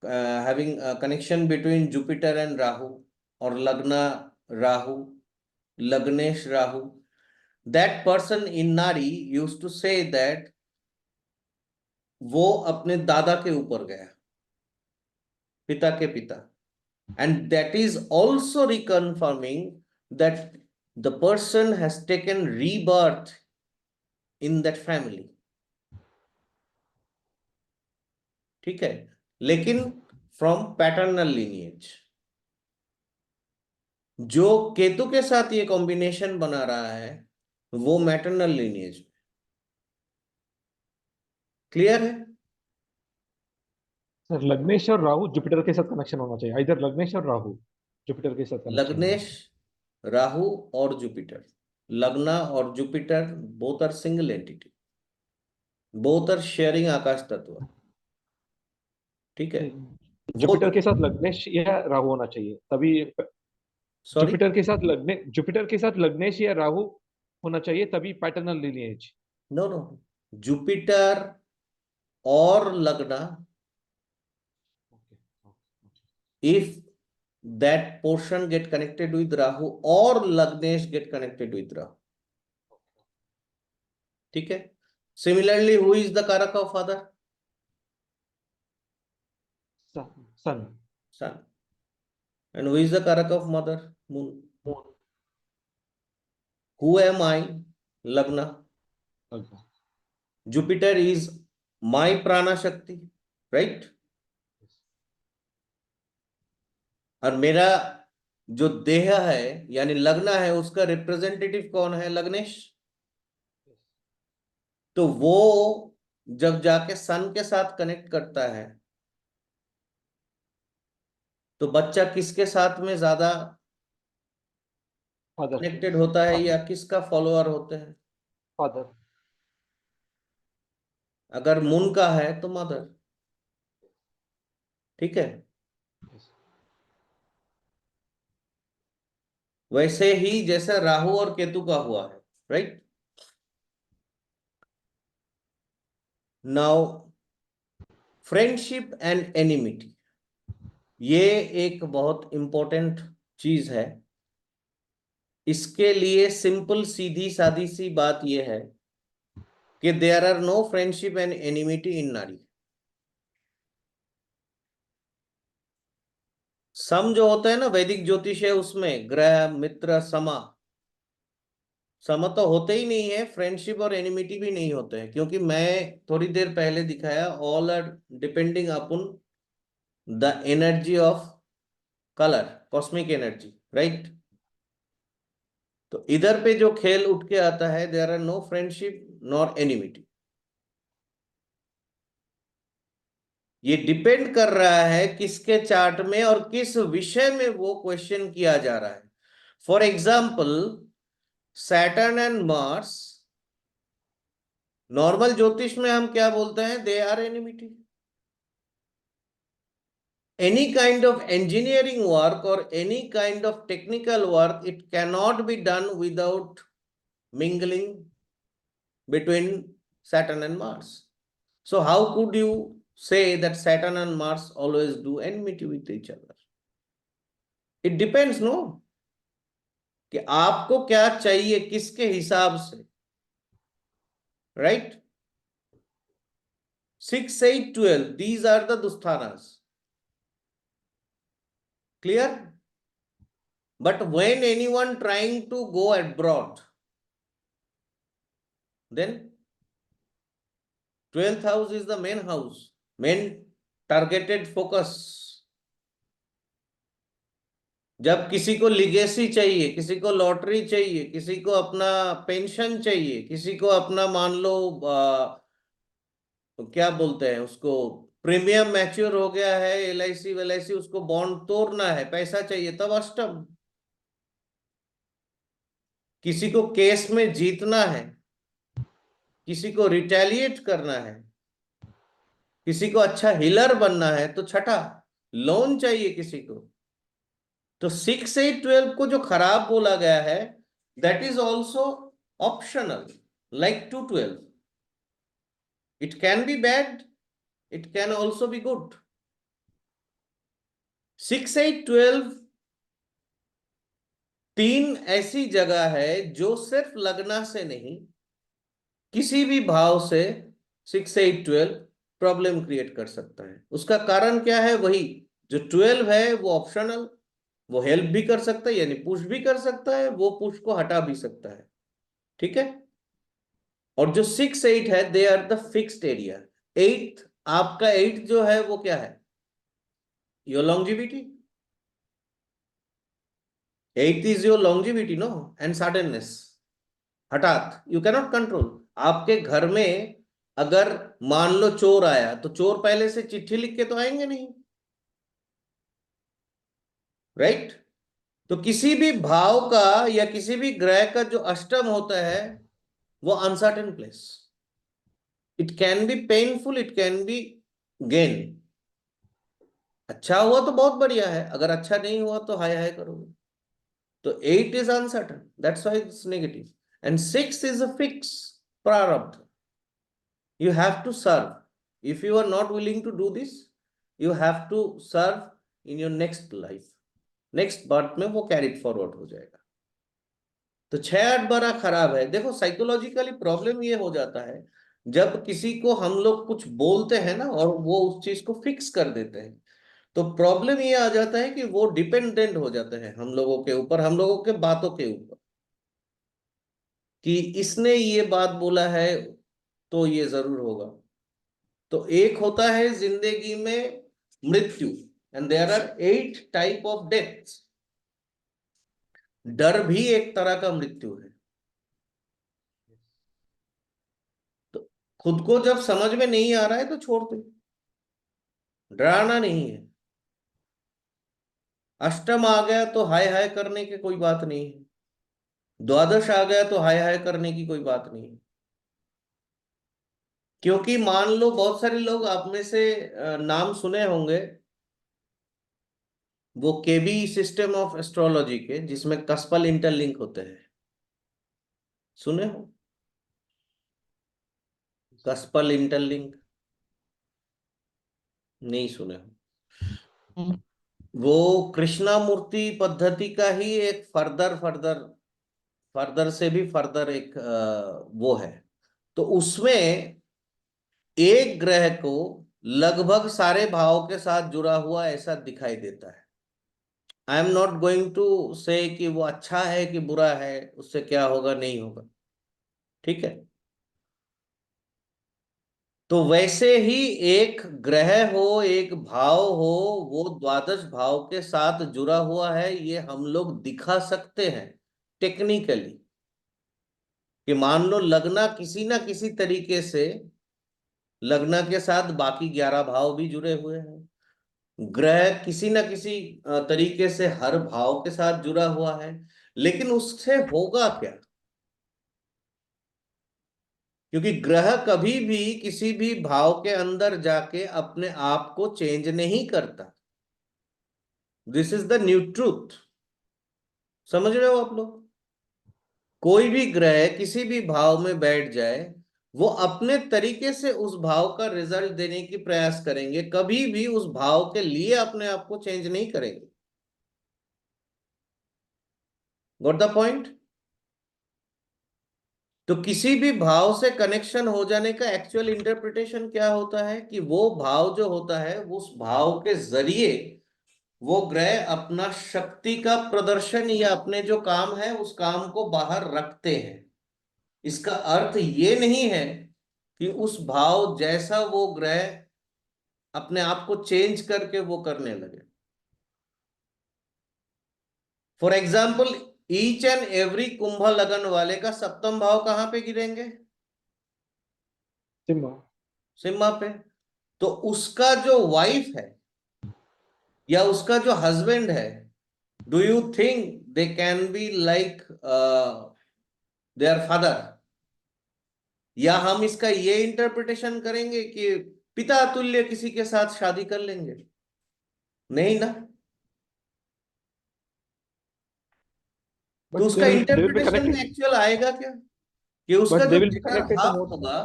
having a connection between Jupiter and Rahu, or Lagna Rahu, Lagnesh Rahu, that person in Nari used to say that वो अपने दादा के ऊपर गया, पिता के पिता. And that is also reconfirming that the person has taken rebirth in that family. ठीक है? लेकिन फ्रॉम पैटर्नल लीनिएज. जो केतु के साथ ये कॉम्बिनेशन बना रहा है वो मैटरनल लीनिएज. क्लियर है? सर लग्नेश और राहु जुपिटर के साथ कनेक्शन होना चाहिए, इधर लग्नेश और राहु जुपिटर के साथ कनेक्शन होना लग्नेश, चाहिए। राहु और जुपिटर, लग्ना और Jupiter both are single entity, both are sharing akash tattva. ठीक है, वो जुपिटर के साथ लग्नेश या राहु होना चाहिए तभी। सॉरी, जुपिटर के साथ लग्नेश या राहु होना चाहिए तभी paternal lineage. No no, Jupiter और lagna, if that portion get connected with Rahu or Lagnesh get connected with Rahu. ठीक है, similarly who is the Karaka of father? Sun. Sun. And who is the Karaka of mother? Moon. Who am I? Lagna. Jupiter is my prana shakti, right? और मेरा जो देह है यानी लग्ना है उसका रिप्रेजेंटेटिव कौन है? लग्नेश। तो वो जब जाके सन के साथ कनेक्ट करता है तो बच्चा किसके साथ में ज्यादा फादर। कनेक्टेड होता है या किसका फॉलोअर होते हैं? फादर। अगर मून का है तो मदर। ठीक है, वैसे ही जैसा राहु और केतु का हुआ है, right? Now friendship and enmity, ये एक बहुत इंपॉर्टेंट चीज है। इसके लिए सिंपल सीधी सादी सी बात यह है कि there are no friendship and enmity in nadi. सम जो होता है ना वैदिक ज्योतिष है, उसमें ग्रह मित्र समा, सम तो होते ही नहीं है, फ्रेंडशिप और एनिमिटी भी नहीं होते हैं, क्योंकि मैं थोड़ी देर पहले दिखाया all are depending upon the energy of colour, cosmic energy, right? तो इधर पे जो खेल उठ के आता है, there are no friendship nor enmity. ये डिपेंड कर रहा है किसके चार्ट में और किस विषय में वो क्वेश्चन किया जा रहा है। For example Saturn and Mars, normal ज्योतिष में हम क्या बोलते हैं? They are enmity. Any kind of engineering work or any kind of technical work, it cannot be done without mingling between Saturn and Mars. So how could you say that Saturn and Mars always do enmity with each other? It depends, no? कि आपको क्या चाहिए किसके हिसाब से, right? 6, 8, 12, these are the Dusthanas. Clear? But when anyone trying to go abroad, then 12th house is the main house, main targeted focus. जब किसी को लिगेसी चाहिए, किसी को लॉटरी चाहिए, किसी को अपना पेंशन चाहिए, किसी को अपना मान लो क्या बोलते हैं उसको, प्रीमियम मैच्योर हो गया है, एलआईसी वेलआईसी, उसको बॉन्ड तोड़ना है, पैसा चाहिए, तब अष्टम। किसी को केस में जीतना है, किसी को रिटेलिएट करना है, किसी को अच्छा हीलर बनना है, तो छठा। लोन चाहिए किसी को। तो 6, 8, 12 को जो खराब बोला गया है, that is also optional, like 2, 12। It can be bad, it can also be good. 6, 8, 12 तीन ऐसी जगह है जो सिर्फ लगना से नहीं, किसी भी भाव से 6, 8, 12 प्रॉब्लम क्रिएट कर सकता है। उसका कारण क्या है? वही जो 12 है वो ऑप्शनल, वो हेल्प भी कर सकता है यानी पुश भी कर सकता है, वो पुश को हटा भी सकता है। ठीक है, और जो 6, 8 है they are the fixed area. 8 आपका 8 जो है वो क्या है? Your longevity. 8 is your longevity, no, and suddenness, हठात, यू कैनॉट कंट्रोल। आपके घर में अगर मान लो चोर आया तो चोर पहले से चिट्ठी लिख के तो आएंगे नहीं, राइट? तो किसी भी भाव का या किसी भी ग्रह का जो अष्टम होता है वो uncertain place. It can B painful, it can B gain. अच्छा हुआ तो बहुत बढ़िया है, अगर अच्छा नहीं हुआ तो हाय हाय करोगे। तो 8 is uncertain, that's why it's negative. And 6 is a fix, prarabdha. You have to serve. If you are not willing to do this, you have to serve in your next life. Next birth में वो कैरिड फॉरवर्ड हो जाएगा। तो 6-8 बड़ा खराब है। देखो साइकोलॉजिकली प्रॉब्लम ये हो जाता है जब किसी को हम लोग कुछ बोलते हैं ना और वो उस चीज को फिक्स कर देते हैं, तो प्रॉब्लम ये आ जाता है कि वो डिपेंडेंट हो जाते हैं हम लोगों के ऊपर, हम लोगों के बातों के ऊपर, कि इसने ये बात बोला है तो ये जरूर होगा। तो एक होता है जिंदगी में मृत्यु, and there are 8 type of deaths. डर भी एक तरह का मृत्यु है। तो खुद को जब समझ में नहीं आ रहा है तो छोड़ दो, डराना नहीं है। अष्टम आ गया तो हाय हाय करने की कोई बात नहीं है, द्वादश आ गया तो हाय हाय करने की कोई बात नहीं है। क्योंकि मान लो बहुत सारे लोग आप में से नाम सुने होंगे वो केबी सिस्टम ऑफ एस्ट्रोलॉजी के, जिसमें कस्पल इंटरलिंक होते हैं, सुने हो? कस्पल इंटरलिंक नहीं सुने हो? वो कृष्णामूर्ति पद्धति का ही एक फर्दर फर्दर फर्दर से भी फर्दर एक वो है। तो उसमें एक ग्रह को लगभग सारे भावों के साथ जुड़ा हुआ ऐसा दिखाई देता है। I am not going to say कि वो अच्छा है कि बुरा है, उससे क्या होगा नहीं होगा, ठीक है? तो वैसे ही एक ग्रह हो, एक भाव हो, वो द्वादश भाव के साथ जुड़ा हुआ है, ये हम लोग दिखा सकते हैं टेक्निकली। कि मान लो लगना किसी ना किसी तरीके से, लगना के साथ बाकी 11 भाव भी जुड़े हुए हैं, ग्रह किसी ना किसी तरीके से हर भाव के साथ जुड़ा हुआ है। लेकिन उससे होगा क्या? क्योंकि ग्रह कभी भी किसी भी भाव के अंदर जाके अपने आप को चेंज नहीं करता। This is the new truth. समझ रहे हो आप लोग? कोई भी ग्रह किसी भी भाव में बैठ जाए, वो अपने तरीके से उस भाव का रिजल्ट देने की प्रयास करेंगे, कभी भी उस भाव के लिए अपने आप को चेंज नहीं करेंगे। Got the point? तो किसी भी भाव से कनेक्शन हो जाने का एक्चुअल इंटरप्रिटेशन क्या होता है कि वो भाव जो होता है उस भाव के जरिए वो ग्रह अपना शक्ति का प्रदर्शन या अपने जो काम है उस काम को बाहर रखते हैं। इसका अर्थ ये नहीं है कि उस भाव जैसा वो ग्रह अपने आप को चेंज करके वो करने लगे। For example, each and every Kumbh lagan वाले का सप्तम भाव कहां पे गिरेंगे? सिम्हा। सिम्हा पे। तो उसका जो वाइफ है या उसका जो हस्बैंड है, do you think they can be like their father? या हम इसका ये इंटरप्रिटेशन करेंगे कि पिता तुल्य किसी के साथ शादी कर लेंगे? नहीं ना। तो But उसका they will be इंटरप्रिटेशन में connected. एक्चुअल आएगा क्या कि उसका But जो they will be better connected to half more. होगा,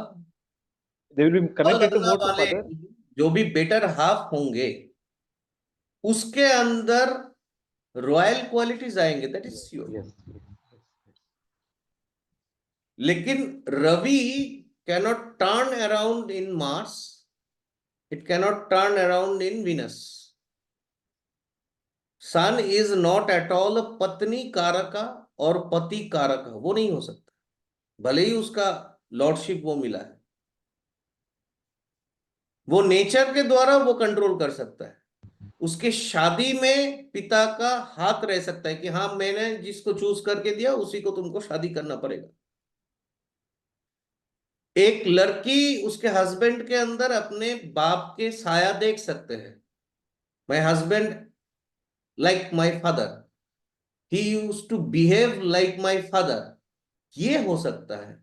They will be connected to लगना more to वाले father. जो भी बेटर हाफ होंगे उसके अंदर रॉयल क्वालिटीज आएंगे, दैट इज श्योर। Yes. लेकिन Ravi cannot turn around in Mars, it cannot turn around in Venus. Sun is not at all पत्नी कारका और पति कारक, वो नहीं हो सकता, भले ही उसका लॉर्डशिप वो मिला है। वो नेचर के द्वारा वो कंट्रोल कर सकता है। उसके शादी में पिता का हाथ रह सकता है कि हाँ मैंने जिसको चूज करके दिया उसी को तुमको शादी करना पड़ेगा। एक लड़की उसके हस्बैंड के अंदर अपने बाप के साया देख सकते हैं। My husband like my father, he use to behave like my father, ये हो सकता है।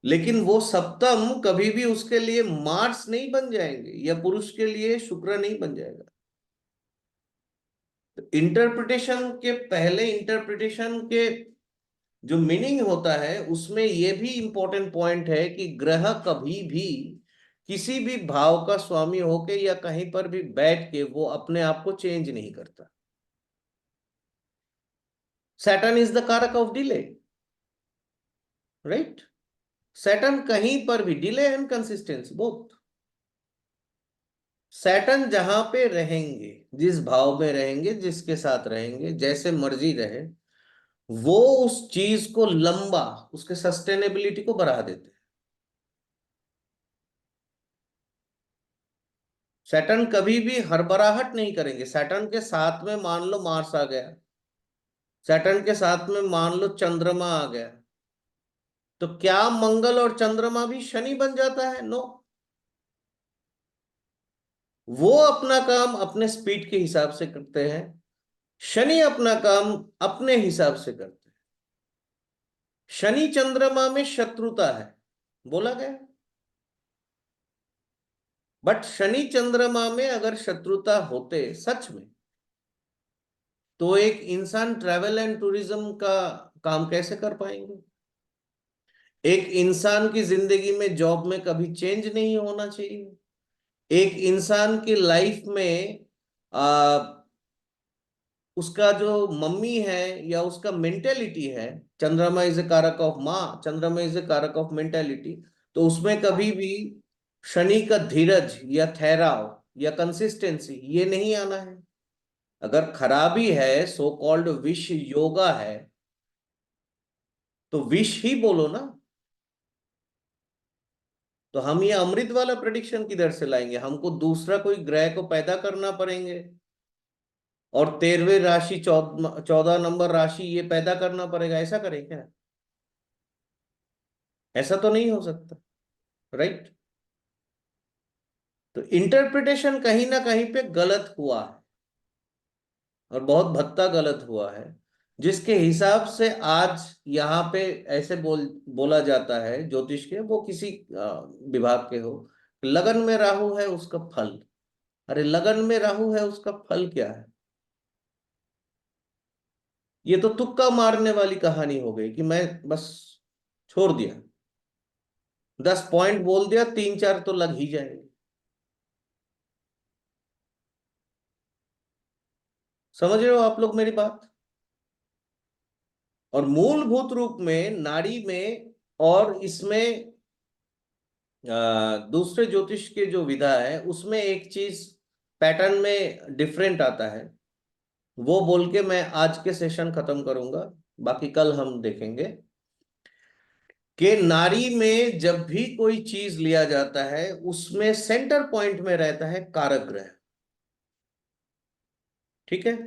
लेकिन वो सप्तम कभी भी उसके लिए मार्स नहीं बन जाएंगे, या पुरुष के लिए शुक्र नहीं बन जाएगा। तो इंटरप्रिटेशन के पहले, इंटरप्रिटेशन के जो मीनिंग होता है उसमें ये भी इंपॉर्टेंट पॉइंट है कि ग्रह कभी भी किसी भी भाव का स्वामी होके या कहीं पर भी बैठ के वो अपने आप को चेंज नहीं करता। सैटर्न इज द कारक ऑफ डिले, राइट? सैटर्न कहीं पर भी delay and consistency both. Saturn जहां पे रहेंगे, जिस भाव में रहेंगे, जिसके साथ रहेंगे, जैसे मर्जी रहे, वो उस चीज को लंबा, उसके सस्टेनेबिलिटी को बढ़ा देते हैं। सैटर्न कभी भी हड़बड़ाहट नहीं करेंगे। सैटर्न के साथ में मान लो मार्स आ गया, सैटर्न के साथ में मान लो चंद्रमा आ गया, तो क्या मंगल और चंद्रमा भी शनि बन जाता है? नो। वो अपना काम अपने स्पीड के हिसाब से करते हैं, शनि अपना काम अपने हिसाब से करते हैं। शनि चंद्रमा में शत्रुता है, बोला गया। बट शनि चंद्रमा में अगर शत्रुता होते सच में, तो एक इंसान ट्रैवल एंड टूरिज्म का काम कैसे कर पाएंगे? एक इंसान की जिंदगी में, जॉब में कभी चेंज नहीं होना चाहिए। एक इंसान की लाइफ में उसका जो मम्मी है या उसका मेंटेलिटी है, चंद्रमा इज ए कारक ऑफ माँ, चंद्रमा इज ए कारक ऑफ मेंटेलिटी, तो उसमें कभी भी शनि का धीरज या ठहराव या कंसिस्टेंसी ये नहीं आना है। अगर खराबी है, सो कॉल्ड विष योगा है, तो विष ही बोलो ना। तो हम ये अमृत वाला प्रेडिक्शन किधर से लाएंगे? हमको दूसरा कोई ग्रह को पैदा करना पड़ेंगे, और 13वीं राशि, 14 नंबर राशि ये पैदा करना पड़ेगा। ऐसा करें क्या? ऐसा तो नहीं हो सकता, राइट? तो इंटरप्रिटेशन कहीं ना कहीं पे गलत हुआ है, और बहुत भत्ता गलत हुआ है, जिसके हिसाब से आज यहाँ पे ऐसे बोला जाता है ज्योतिष के, वो किसी विभाग के हो, लगन में राहु है उसका फल। अरे लगन में राहु है उसका फल क्या है? ये तो तुक्का मारने वाली कहानी हो गई कि मैं बस छोड़ दिया, 10 पॉइंट बोल दिया, 3-4 तो लग ही जाएंगे। समझ रहे हो आप लोग मेरी बात? और मूलभूत रूप में नाड़ी में और इसमें दूसरे ज्योतिष के जो विधा है उसमें एक चीज पैटर्न में डिफरेंट आता है, वो बोल के मैं आज के सेशन खत्म करूंगा। बाकी कल हम देखेंगे कि नारी में जब भी कोई चीज लिया जाता है उसमें सेंटर पॉइंट में रहता है कारक ग्रह, ठीक है?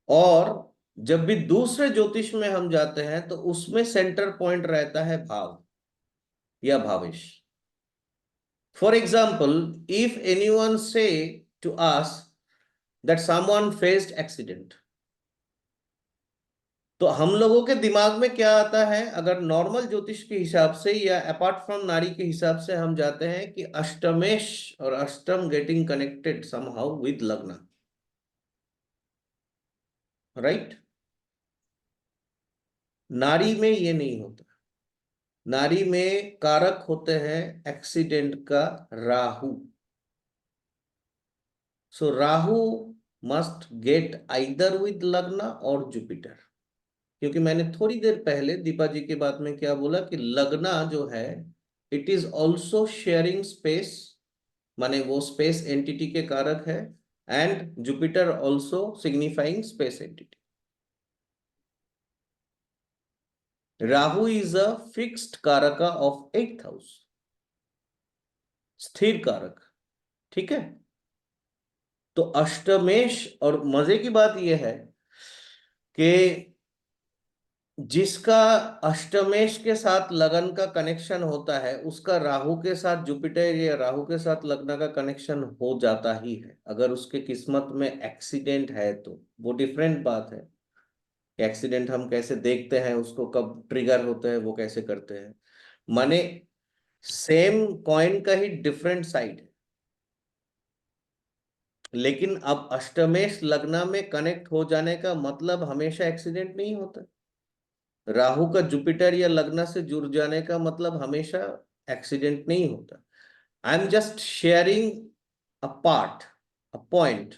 और जब भी दूसरे ज्योतिष में हम जाते हैं तो उसमें सेंटर पॉइंट रहता है भाव या भावेश। For example, if anyone say to us that someone faced accident, तो हम लोगों के दिमाग में क्या आता है? अगर नॉर्मल ज्योतिष के हिसाब से या अपार्ट फ्रॉम नाड़ी के हिसाब से हम जाते हैं कि अष्टमेश और अष्टम गेटिंग कनेक्टेड समहाउ विद लग्न, राइट? नारी में ये नहीं होता। नारी में कारक होते हैं एक्सीडेंट का Rahu. So Rahu must get either with lagna और जुपिटर। क्योंकि मैंने थोड़ी देर पहले दीपा जी की बात में क्या बोला कि लग्ना जो है, it is also sharing space, माने वो स्पेस एंटिटी के कारक है, and Jupiter also signifying space entity. Rahu is a fixed कारक ऑफ 8th हाउस, स्थिर कारक, ठीक है? तो अष्टमेश, और मजे की बात यह है कि जिसका अष्टमेश के साथ लगन का कनेक्शन होता है उसका राहु के साथ जुपिटर या राहु के साथ लगन का कनेक्शन हो जाता ही है। अगर उसके किस्मत में एक्सीडेंट है तो वो डिफरेंट बात है। एक्सीडेंट हम कैसे देखते हैं, उसको कब ट्रिगर होते हैं, वो कैसे करते हैं, माने सेम कॉइन का ही डिफरेंट साइड है। लेकिन अब अष्टमेश लग्न में कनेक्ट हो जाने का मतलब हमेशा एक्सीडेंट नहीं होता। राहु का जुपिटर या लग्न से जुड़ जाने का मतलब हमेशा एक्सीडेंट नहीं होता। आई am just sharing a part, a point,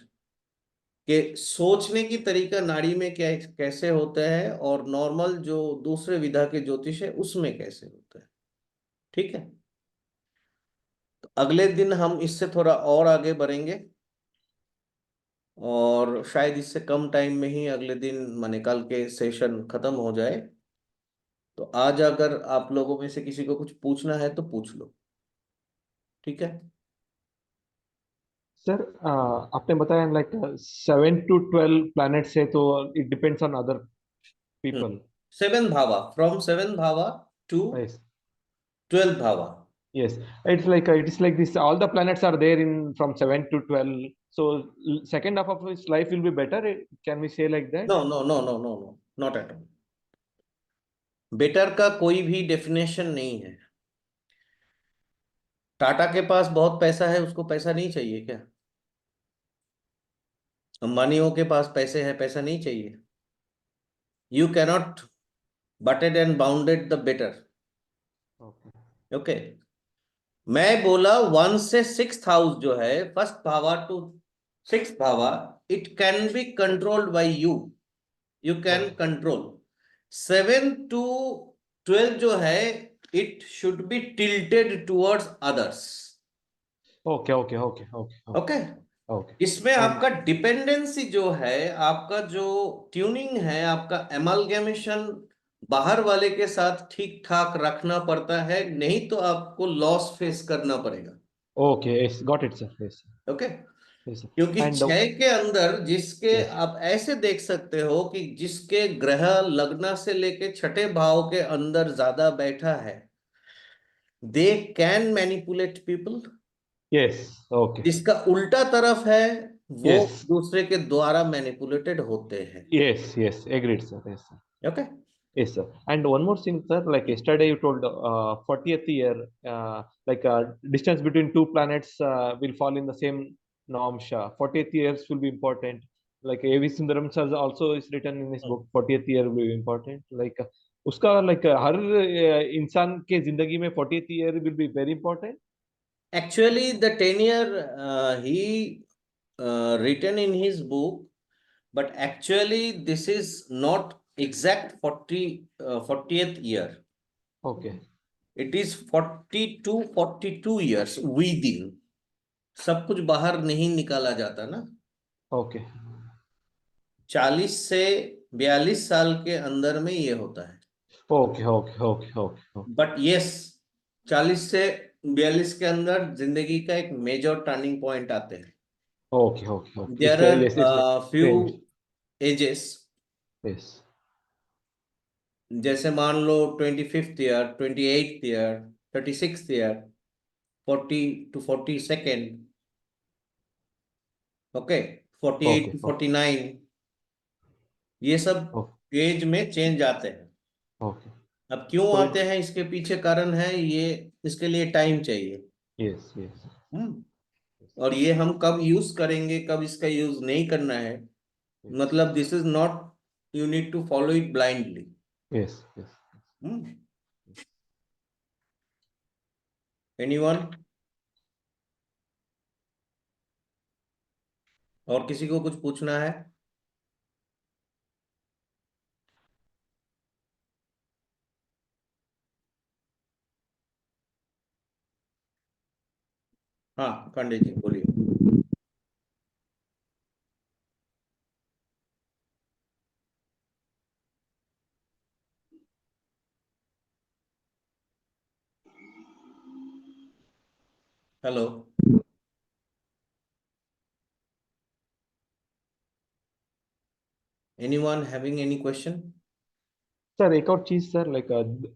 कि सोचने की तरीका नाड़ी में क्या कैसे होता है और नॉर्मल जो दूसरे विधा के ज्योतिष है उसमें कैसे होता है। ठीक है, तो अगले दिन हम इससे थोड़ा और आगे बढ़ेंगे और शायद इससे कम टाइम में ही अगले दिन माने कल के सेशन खत्म हो जाए। तो आज अगर आप लोगों में से किसी को कुछ पूछना है तो पूछ लो। ठीक है। सर आपने बताया लाइक 7 to 12 प्लैनेट्स है, तो it depends on other people. Seven भावा, फ्रॉम सेवन भावा टू Yes, 12 भावा। yes. It is like this. All the planets are there in from 7 to 12. So second half of his life will be better. Can we say like that? No no no no no no, not at all. Better का कोई भी डेफिनेशन नहीं है। टाटा के पास बहुत पैसा है, उसको पैसा नहीं चाहिए क्या? अंबानियों के पास पैसे है, पैसा नहीं चाहिए? You cannot bated and bounded the better. Okay. Okay, मैं बोला 1 से 6 हाउस जो है, first bhava to 6 bhava, it can be controlled by you, you can Okay. Control. 7 to 12 जो है, it should be tilted towards others. Okay. Okay. Okay. Okay. Okay. Okay, Okay. इसमें And आपका डिपेंडेंसी जो है, आपका जो ट्यूनिंग है, आपका एमलगेमेशन बाहर वाले के साथ ठीक ठाक रखना पड़ता है, नहीं तो आपको लॉस फेस करना पड़ेगा। okay. Yes. Got it, sir. Yes. Sir. Okay, Yes, sir. क्योंकि And 6 के अंदर जिसके yes. आप ऐसे देख सकते हो कि जिसके ग्रह लग्न से लेके छठे भाव के अंदर ज्यादा बैठा है, they can manipulate people. Yes. Okay. जिसका उल्टा तरफ है वो Yes. दूसरे के द्वारा मैनिपुलेटेड होते हैं। Yes. Yes. Agreed, sir. Yes, sir. Okay, Yes, sir. And one more thing, sir. Like yesterday, you told 40th year, distance between two planets will fall in the same Namsha. 40th years will be important. Like A.V. Sundaram sir also is written in his book. 40th year will be important. Like उसका like हर इंसान के जिंदगी में 40th year will be very important. actually the tenure he written in his book, but actually this is not exact 40th year. Okay. It is 40 to 42 years within। सब कुछ बाहर नहीं निकाला जाता ना। Okay. 40 से 42 साल के अंदर में ये होता है। Okay. Okay. Okay. Okay. Okay. But yes, 40 से 42 के अंदर जिंदगी का एक मेजर टर्निंग पॉइंट आते हैं। Okay. Okay. Okay. There It's yes. It's like are few range. Ages, Yes. जैसे मान लो 25th year, 28th year, 36th year, 40 to 42, okay, 48 Okay. to Okay. 49, ये सब Okay. एज में चेंज आते हैं। Okay. अब क्यों So आते हैं, इसके पीछे कारण है ये, इसके लिए टाइम चाहिए। yes. Yes. हम्म, और ये हम कब यूज करेंगे, कब इसका यूज नहीं करना है, Yes. मतलब this is not, you need to follow it blindly. Yes. Yes. Anyone, और किसी को कुछ पूछना है? हाँ पांडे जी बोलिए। Hello, anyone having any question? Sir, एक और चीज sir, like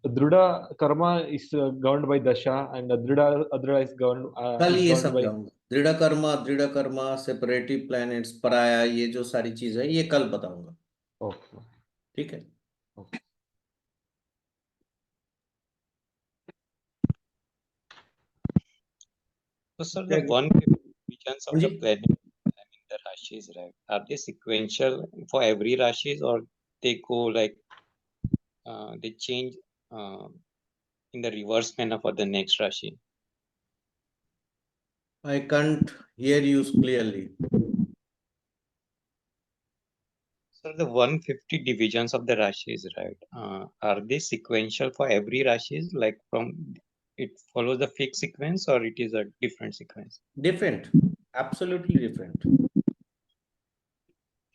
Druda karma is governed by dasha and Druda is कल ये governed by. समझाऊंगा। दृढ़ कर्मा, सेपरेटिव प्लैनेट्स, पराया, ये जो सारी चीज है ये कल बताऊंगा। Okay. ठीक है। Okay. So, sir, the 150 regions of the ji. planet, I mean the Rashis, right? Are they sequential for every Rashis, or they go like they change in the reverse manner for the next Rashi? I can't hear you clearly. So the 150 divisions of the Rashis, right? Are they sequential for every Rashis? Like from it follows the fixed sequence, or it is a different sequence? Different, absolutely different.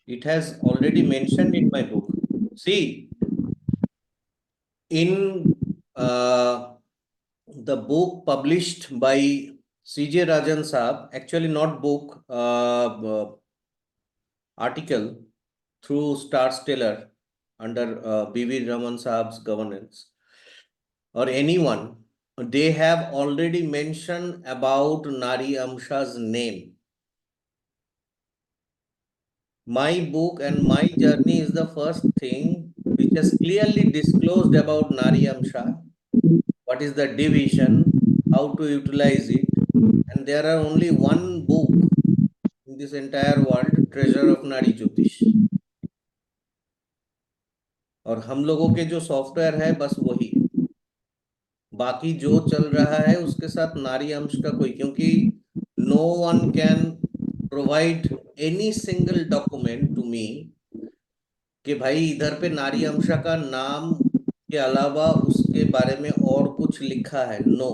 It has already mentioned in my book. See, in the book published by C.J. Rajan Saab, actually not book, article through Star Stellar under B.V. Raman Saab's governance, or anyone, they have already mentioned about Nari Amsha's name. My book and my journey is the first thing which has clearly disclosed about Nari Amsha, what is the division, how to utilize it, and there are only one book in this entire world, Treasure of Nari Jyotish. और हम लोगों के जो सॉफ्टवेयर है बस वही है, बाकी जो चल रहा है उसके साथ नारी अंश का कोई, क्योंकि no one can provide any single document to me कि भाई इधर पे नारी अंशा का नाम के अलावा उसके बारे में और कुछ लिखा है। नो,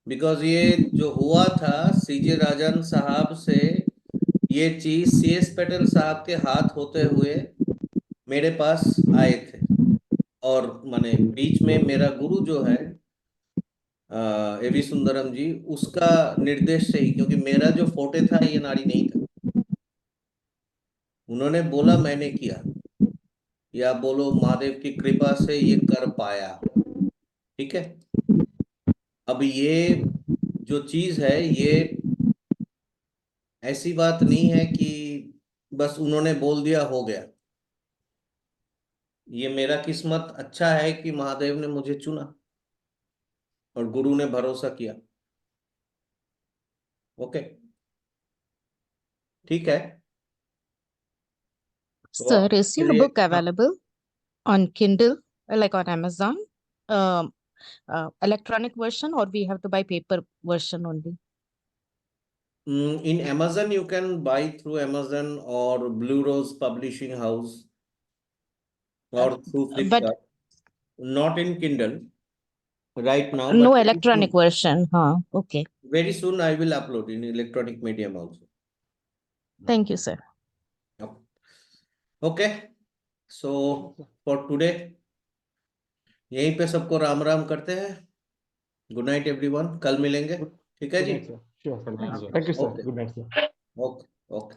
बिकॉज ये जो हुआ था सीजे राजन साहब से, ये चीज CS पटेल साहब के हाथ होते हुए मेरे पास आए थे, और माने बीच में मेरा गुरु जो है एवी सुंदरम जी, उसका निर्देश से ही, क्योंकि मेरा जो फोटे था ये नारी नहीं था, उन्होंने बोला मैंने किया, या बोलो महादेव की कृपा से ये कर पाया। ठीक है। अब ये जो चीज है ये ऐसी बात नहीं है कि बस उन्होंने बोल दिया हो गया। ये मेरा किस्मत अच्छा है कि महादेव ने मुझे चुना और गुरु ने भरोसा किया। ओके, ठीक है। Sir, is your चलिए, book available on Kindle, like on Amazon, electronic version, or we have to buy paper version only? in Amazon you can buy through Amazon or Blue Rose Publishing House or through But Flipkart. Not in Kindle right now, no but electronic version, huh? Okay. very soon I will upload in electronic medium also. Thank you, sir. Okay, so for today यहीं पे सबको राम राम करते हैं। गुड नाइट एवरीवन, कल मिलेंगे। ठीक है जी। Sure, sir. Thank you, sir. Okay Good night, sir. Okay okay.